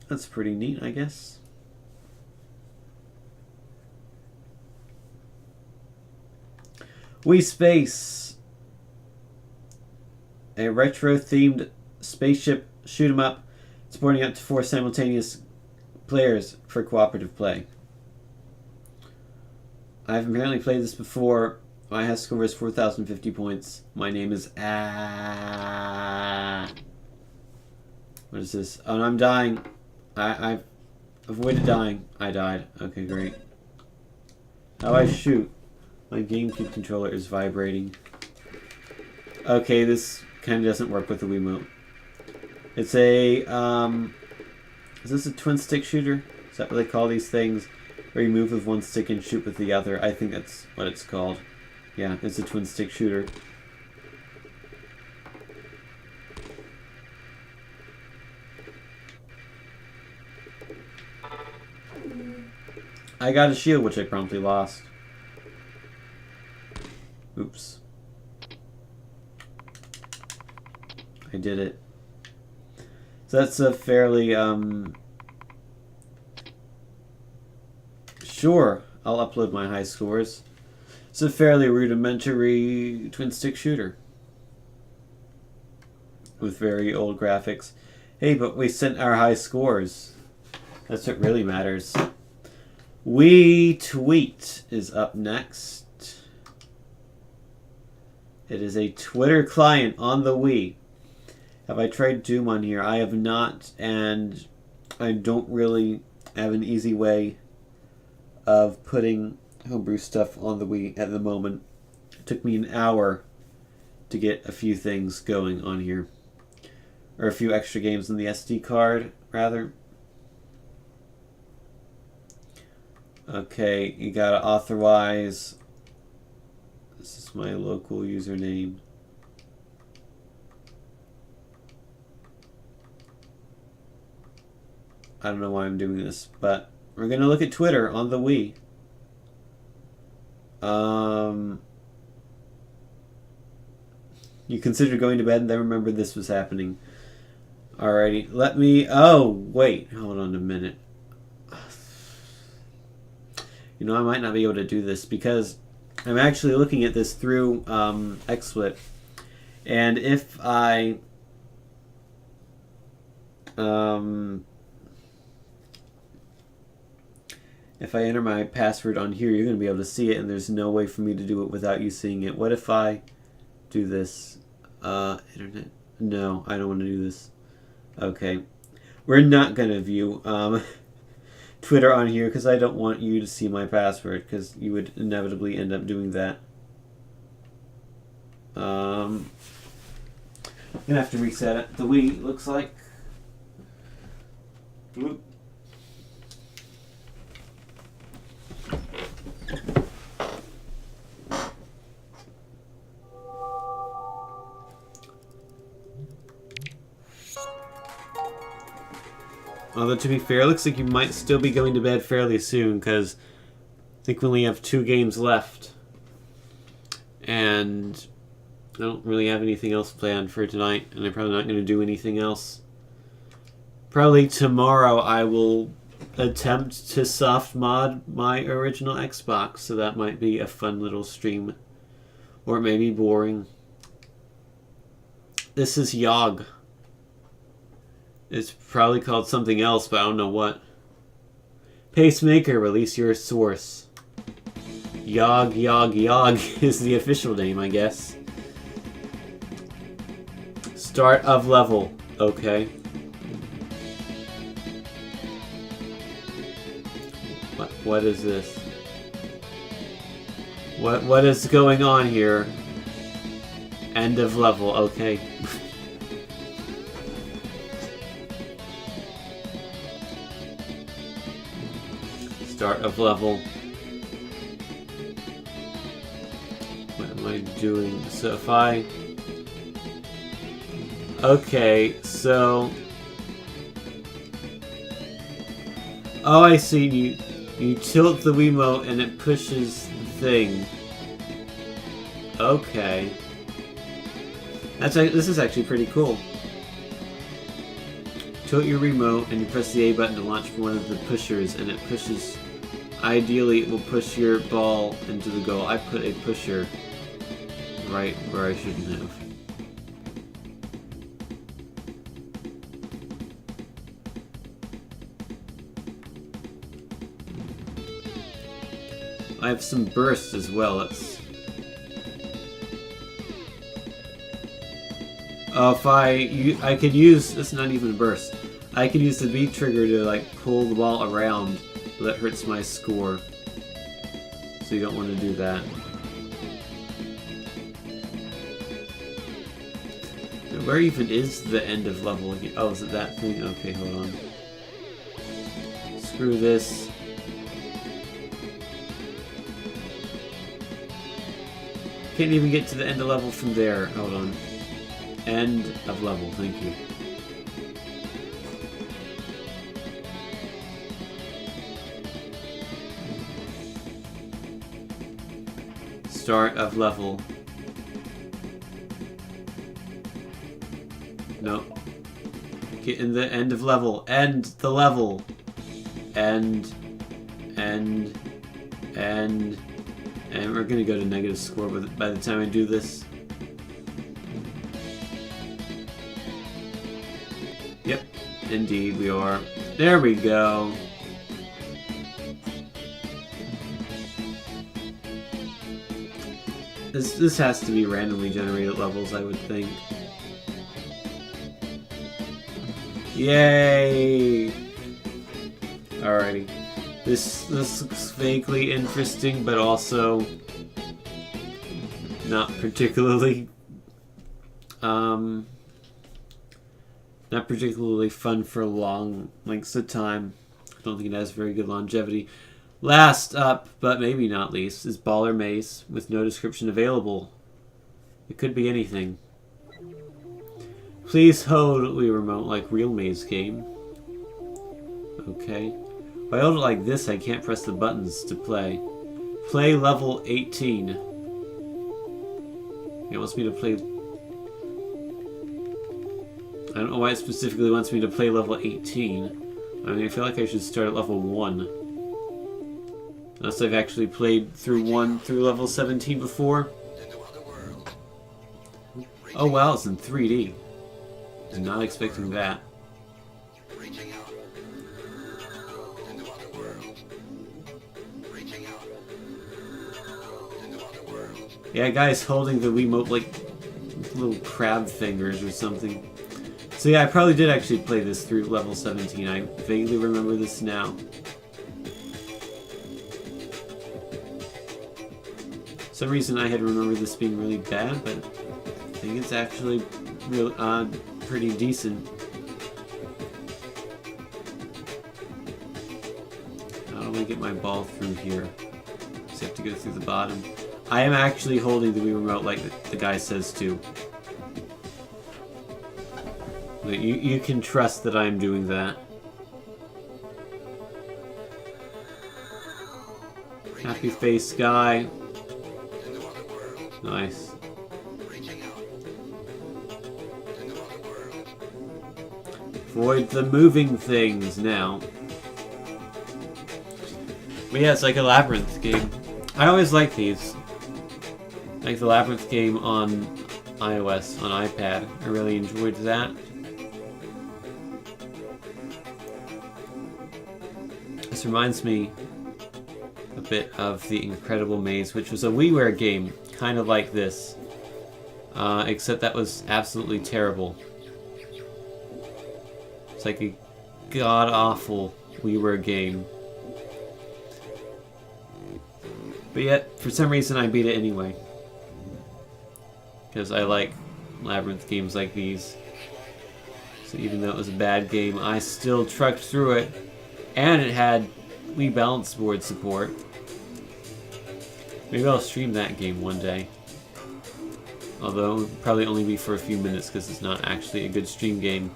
That's pretty neat, I guess. Wii Space, a retro-themed spaceship shoot 'em up, supporting up to 4 simultaneous players for cooperative play. I've apparently played this before. My high score is 4,050 points. My name is What is this? Oh, no, I'm dying. I've avoided dying. I died. Okay, great. How do I shoot? My GameCube controller is vibrating. Okay, this kind of doesn't work with the Wiimote. It's a, is this a twin stick shooter? Is that what they call these things? Where you move with one stick and shoot with the other. I think that's what it's called. Yeah, it's a twin stick shooter. I got a shield, which I promptly lost. Oops. I did it. So that's a fairly, sure, I'll upload my high scores. It's a fairly rudimentary twin stick shooter. With very old graphics. Hey, but we sent our high scores. That's what really matters. Wii Tweet is up next. It is a Twitter client on the Wii. Have I tried Doom on here? I have not, and I don't really have an easy way of putting homebrew stuff on the Wii at the moment. It took me an hour to get a few things going on here. Or a few extra games on the SD card, rather. Okay, you gotta authorize. This is my local username. I don't know why I'm doing this, but we're gonna look at Twitter on the Wii. You considered going to bed and then remembered this was happening. Alrighty, let me... Oh, wait. Hold on a minute. You know, I might not be able to do this because I'm actually looking at this through XSplit. And if I... if I enter my password on here, you're going to be able to see it, and there's no way for me to do it without you seeing it. What if I do this? Internet? No, I don't want to do this. Okay. We're not going to view Twitter on here because I don't want you to see my password because you would inevitably end up doing that. I'm going to have to reset it. The Wii looks like. Bloop. Although, to be fair, it looks like you might still be going to bed fairly soon, because I think we only have 2 games left. And I don't really have anything else planned for tonight, and I'm probably not going to do anything else. Probably tomorrow I will attempt to soft mod my original Xbox, so that might be a fun little stream. Or it may be boring. This is Yog. It's probably called something else, but I don't know what. Pacemaker, release your source. Yog is the official name, I guess. Start of level. Okay. What is this? What is going on here? End of level. Okay. Start of level. What am I doing? So if I... Okay, so... Oh, I see. You tilt the Wiimote and it pushes the thing. Okay. This is actually pretty cool. Tilt your remote and you press the A button to launch one of the pushers, and it pushes... Ideally, it will push your ball into the goal. I put a pusher right where I shouldn't have. I have some bursts as well. Let's... Oh, if I could use... It's not even a burst. I could use the B trigger to, like, pull the ball around. That hurts my score. So you don't want to do that. Where even is the end of level? Oh, is it that thing? Okay, hold on. Screw this. Can't even get to the end of level from there. Hold on. End of level, thank you. Start of level. No. Get in the end of level. End the level. End. And we're gonna go to negative score by the time I do this. Yep, indeed we are. There we go. This has to be randomly generated levels, I would think. Yay! Alrighty. This looks vaguely interesting, but also not particularly not particularly fun for long lengths of time. I don't think it has very good longevity. Last up, but maybe not least, is Baller Maze with no description available. It could be anything. Please hold Wii Remote like real maze game. Okay. If I hold it like this, I can't press the buttons to play. Play level 18. It wants me to play... I don't know why it specifically wants me to play level 18. I mean, I feel like I should start at level 1. Unless I've actually played through level 17 before. Oh wow, it's in 3D. I'm not expecting that. Yeah, guy's holding the Wiimote like little crab fingers or something. So yeah, I probably did actually play this through level 17. I vaguely remember this now. For some reason I had remembered this being really bad, but I think it's actually real, pretty decent. How do I get my ball through here? Just have to go through the bottom. I am actually holding the Wii remote like the guy says to. You can trust that I'm doing that. Happy face guy. Nice. Avoid the moving things now. But yeah, it's like a labyrinth game. I always like these. Like the labyrinth game on iOS, on iPad. I really enjoyed that. This reminds me a bit of The Incredible Maze, which was a WiiWare game, kind of like this. Except that was absolutely terrible. It's like a god-awful WiiWare game. But yet, for some reason, I beat it anyway. Because I like labyrinth games like these. So even though it was a bad game, I still trucked through it. And it had Wii Balance Board support. Maybe I'll stream that game one day. Although, it would probably only be for a few minutes because it's not actually a good stream game.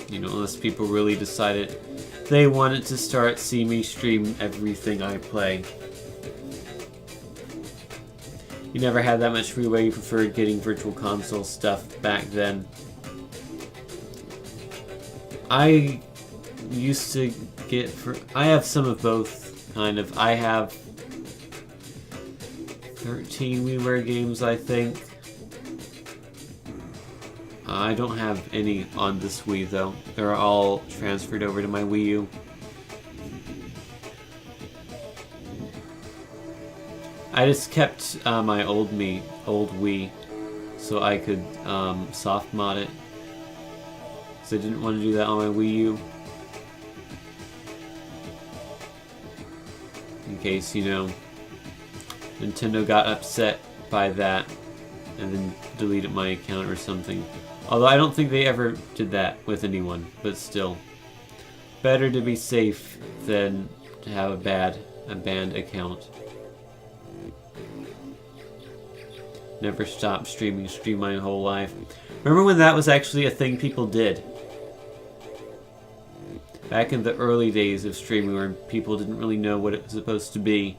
You know, unless people really decided they wanted to start seeing me stream everything I play. You never had that much freeway, you preferred getting Virtual Console stuff back then. I used to get... I have some of both, kind of. I have 13 WiiWare games, I think. I don't have any on this Wii, though. They're all transferred over to my Wii U. I just kept my old Wii, so I could soft mod it. Because I didn't want to do that on my Wii U. In case, you know, Nintendo got upset by that and then deleted my account or something. Although I don't think they ever did that with anyone, but still. Better to be safe than to have a banned account. Never stop stream my whole life. Remember when that was actually a thing people did? Back in the early days of streaming where people didn't really know what it was supposed to be.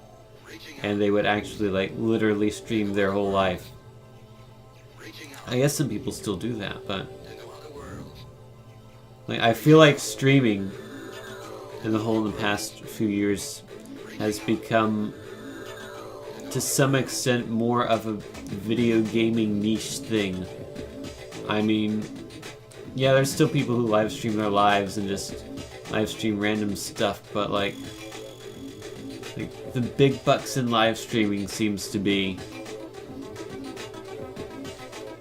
And they would actually, like, literally stream their whole life. I guess some people still do that, but... like, I feel like streaming in the past few years has become, to some extent, more of a video gaming niche thing. I mean, yeah, there's still people who live stream their lives and just live stream random stuff, but like the big bucks in live streaming seems to be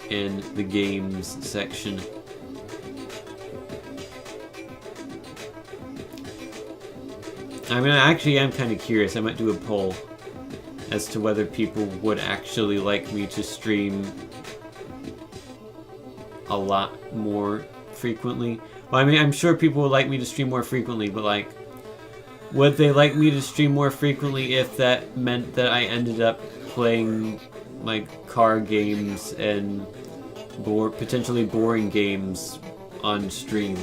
in the games section. I mean, I actually am kind of curious. I might do a poll as to whether people would actually like me to stream a lot more frequently. Well, I mean, I'm sure people would like me to stream more frequently, but like, would they like me to stream more frequently if that meant that I ended up playing like car games and potentially boring games on stream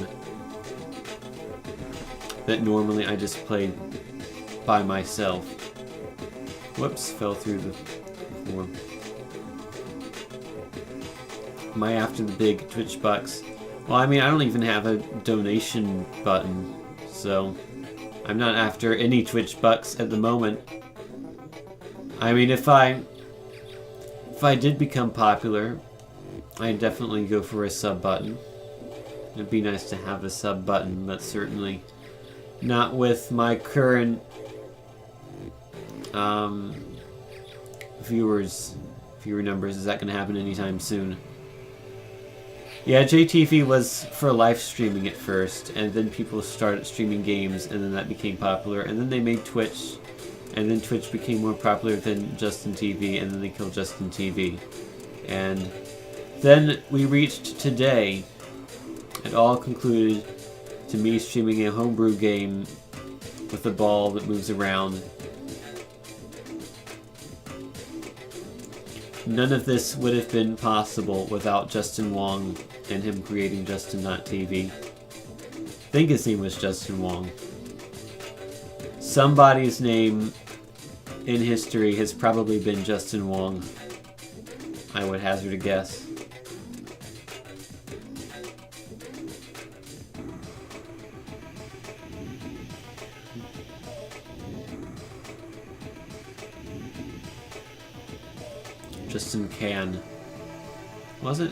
that normally I just play by myself. Whoops, fell through the floor. Am I after the big Twitch bucks? Well, I mean, I don't even have a donation button, so I'm not after any Twitch bucks at the moment. I mean, if I did become popular, I'd definitely go for a sub button. It'd be nice to have a sub button, but certainly not with my current viewer numbers. Is that going to happen anytime soon? Yeah, JTV was for live streaming at first, and then people started streaming games, and then that became popular, and then they made Twitch, and then Twitch became more popular than Justin TV, and then they killed Justin TV. And then we reached today. It all concluded to me streaming a homebrew game with a ball that moves around. None of this would have been possible without Justin Wong and him creating Justin.tv. I think his name was Justin Wong. Somebody's name in history has probably been Justin Wong. I would hazard a guess. Justin Can. Was it?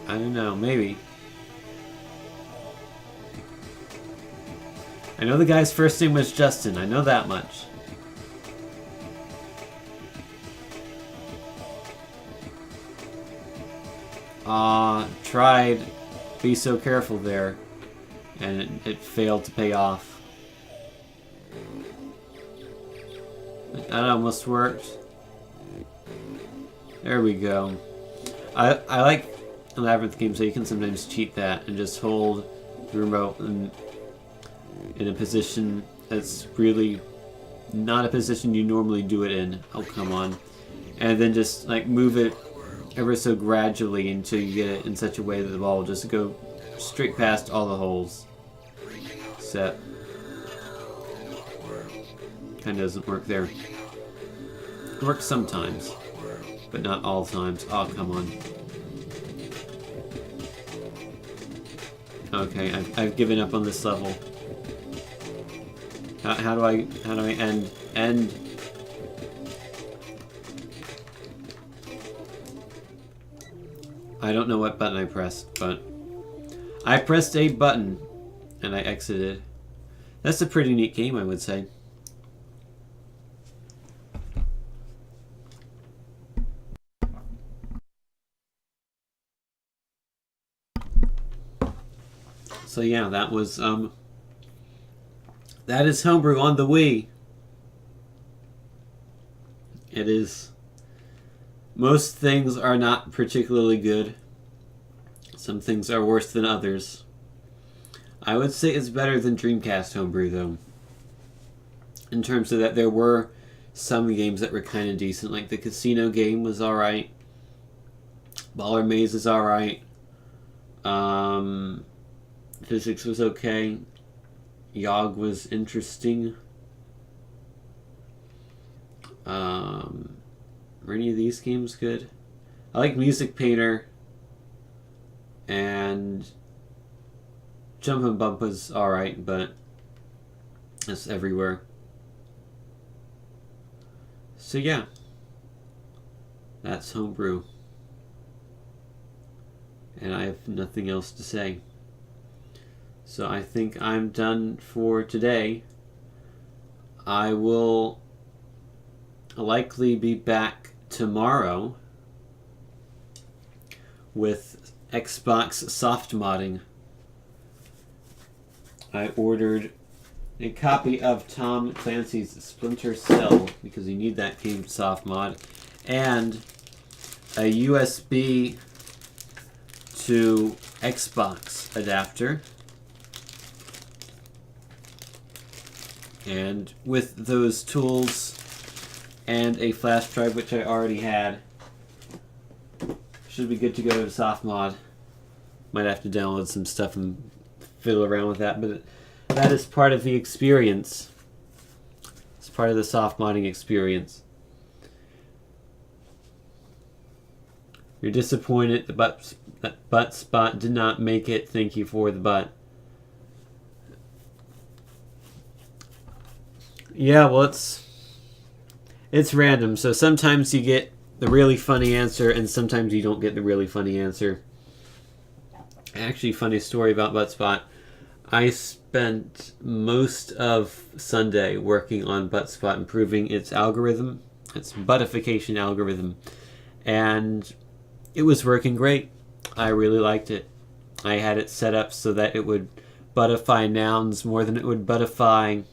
I don't know, maybe. I know the guy's first name was Justin, I know that much. Tried Be So Careful there, and it failed to pay off. That almost worked. There we go. I like Labyrinth games so you can sometimes cheat that and just hold the remote in a position that's really not a position you normally do it in. Oh, come on. And then just like move it ever so gradually until you get it in such a way that the ball will just go straight past all the holes. Except kind of doesn't work there. It works sometimes, but not all times. Oh, come on. Okay, I've given up on this level. How do I end? End. I don't know what button I pressed, but I pressed a button and I exited. That's a pretty neat game, I would say. So yeah, that was that is homebrew on the Wii. It is. Most things are not particularly good. Some things are worse than others. I would say it's better than Dreamcast homebrew though. In terms of that, there were some games that were kind of decent, like the casino game was alright. Baller Maze is alright. Physics was okay. Yogg was interesting. Were any of these games good? I like Music Painter. And Jump and Bump was alright, but it's everywhere. So yeah. That's homebrew. And I have nothing else to say. So I think I'm done for today. I will likely be back tomorrow with Xbox soft modding. I ordered a copy of Tom Clancy's Splinter Cell because you need that game soft mod, and a USB to Xbox adapter. And with those tools and a flash drive, which I already had, should be good to go to soft mod. Might have to download some stuff and fiddle around with that, but that is part of the experience. It's part of the soft modding experience. You're disappointed that butt spot did not make it. Thank you for the butt. Yeah, well, it's random. So sometimes you get the really funny answer, and sometimes you don't get the really funny answer. Actually, funny story about butt spot. I spent most of Sunday working on butt spot, improving its algorithm, its buttification algorithm, and it was working great. I really liked it. I had it set up so that it would buttify nouns more than it would buttify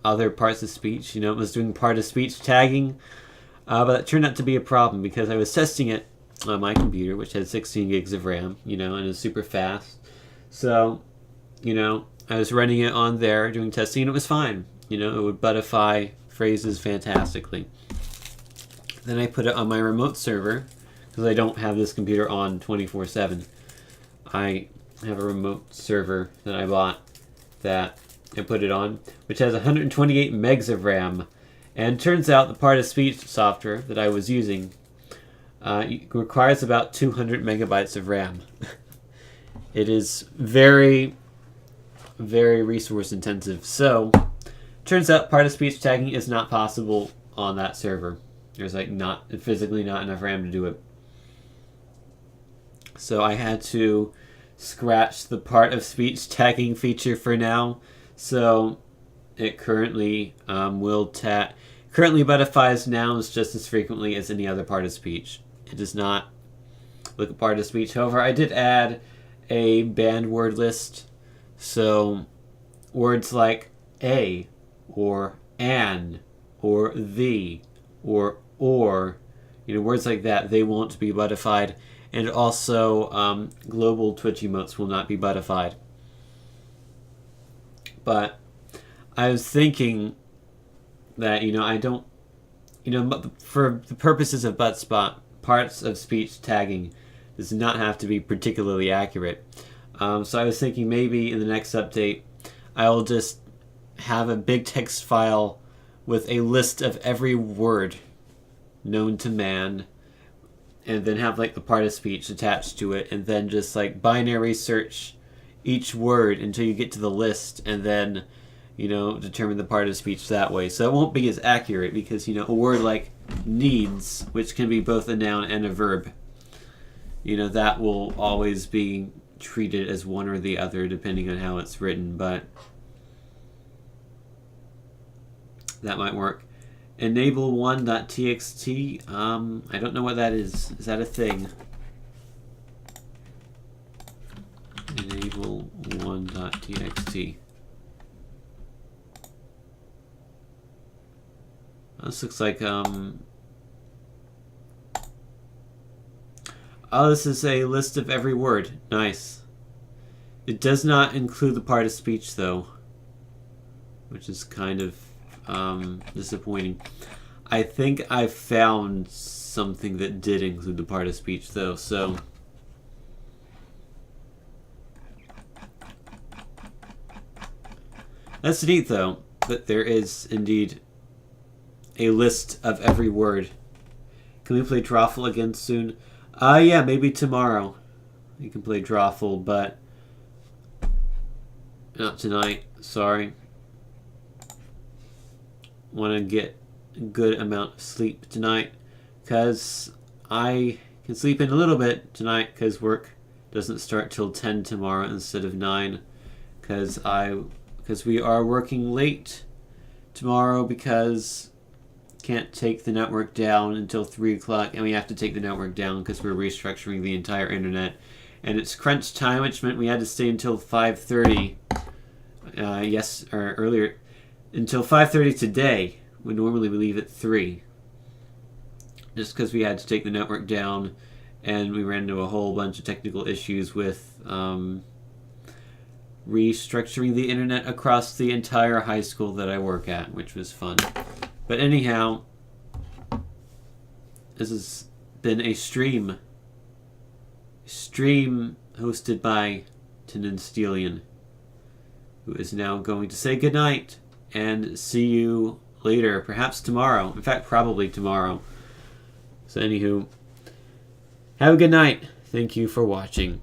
other parts of speech. It was doing part of speech tagging, but it turned out to be a problem because I was testing it on my computer, which had 16 gigs of RAM, and is super fast. So, I was running it on there, doing testing, and it was fine. It would buttify phrases fantastically. Then I put it on my remote server, because I don't have this computer on 24/7. I have a remote server that I bought that I put it on, which has 128 megs of RAM. And turns out the part of speech software that I was using requires about 200 megabytes of RAM. It is very, very resource intensive. So, turns out part of speech tagging is not possible on that server. There's physically not enough RAM to do it. So I had to scratch the part of speech tagging feature for now. So it currently currently buttifies nouns just as frequently as any other part of speech. It does not look at part of speech. However, I did add a banned word list. So words like a, or an, or the, or words like that, they won't be buttified. And also, global Twitch emotes will not be buttified. But I was thinking that, I don't, for the purposes of butt spot, parts of speech tagging does not have to be particularly accurate. So I was thinking maybe in the next update, I will just have a big text file with a list of every word known to man, and then have the part of speech attached to it, and then just binary search each word until you get to the list, and then determine the part of speech that way. So it won't be as accurate because a word like needs, which can be both a noun and a verb, that will always be treated as one or the other depending on how it's written, but that might work. Enable1.txt, I don't know what that is. Is that a thing? Enable1.txt. This looks like, oh, this is a list of every word. Nice. It does not include the part of speech, though, which is kind of disappointing. I think I found something that did include the part of speech, though, so that's neat, though, that there is indeed a list of every word. Can we play Drawful again soon? Yeah, maybe tomorrow. You can play Drawful, but not tonight. Sorry. Want to get a good amount of sleep tonight, because I can sleep in a little bit tonight because work doesn't start till 10 tomorrow instead of 9, because we are working late tomorrow because can't take the network down until 3 o'clock, and we have to take the network down because we're restructuring the entire internet, and it's crunch time, which meant we had to stay until 5:30 earlier, until 5:30 today. We normally leave at 3, just because we had to take the network down, and we ran into a whole bunch of technical issues with restructuring the internet across the entire high school that I work at, which was fun. But anyhow, this has been a stream stream hosted by Tenenstelian, who is now going to say goodnight and see you later, perhaps tomorrow. In fact, probably tomorrow. So anywho, have a good night. Thank you for watching.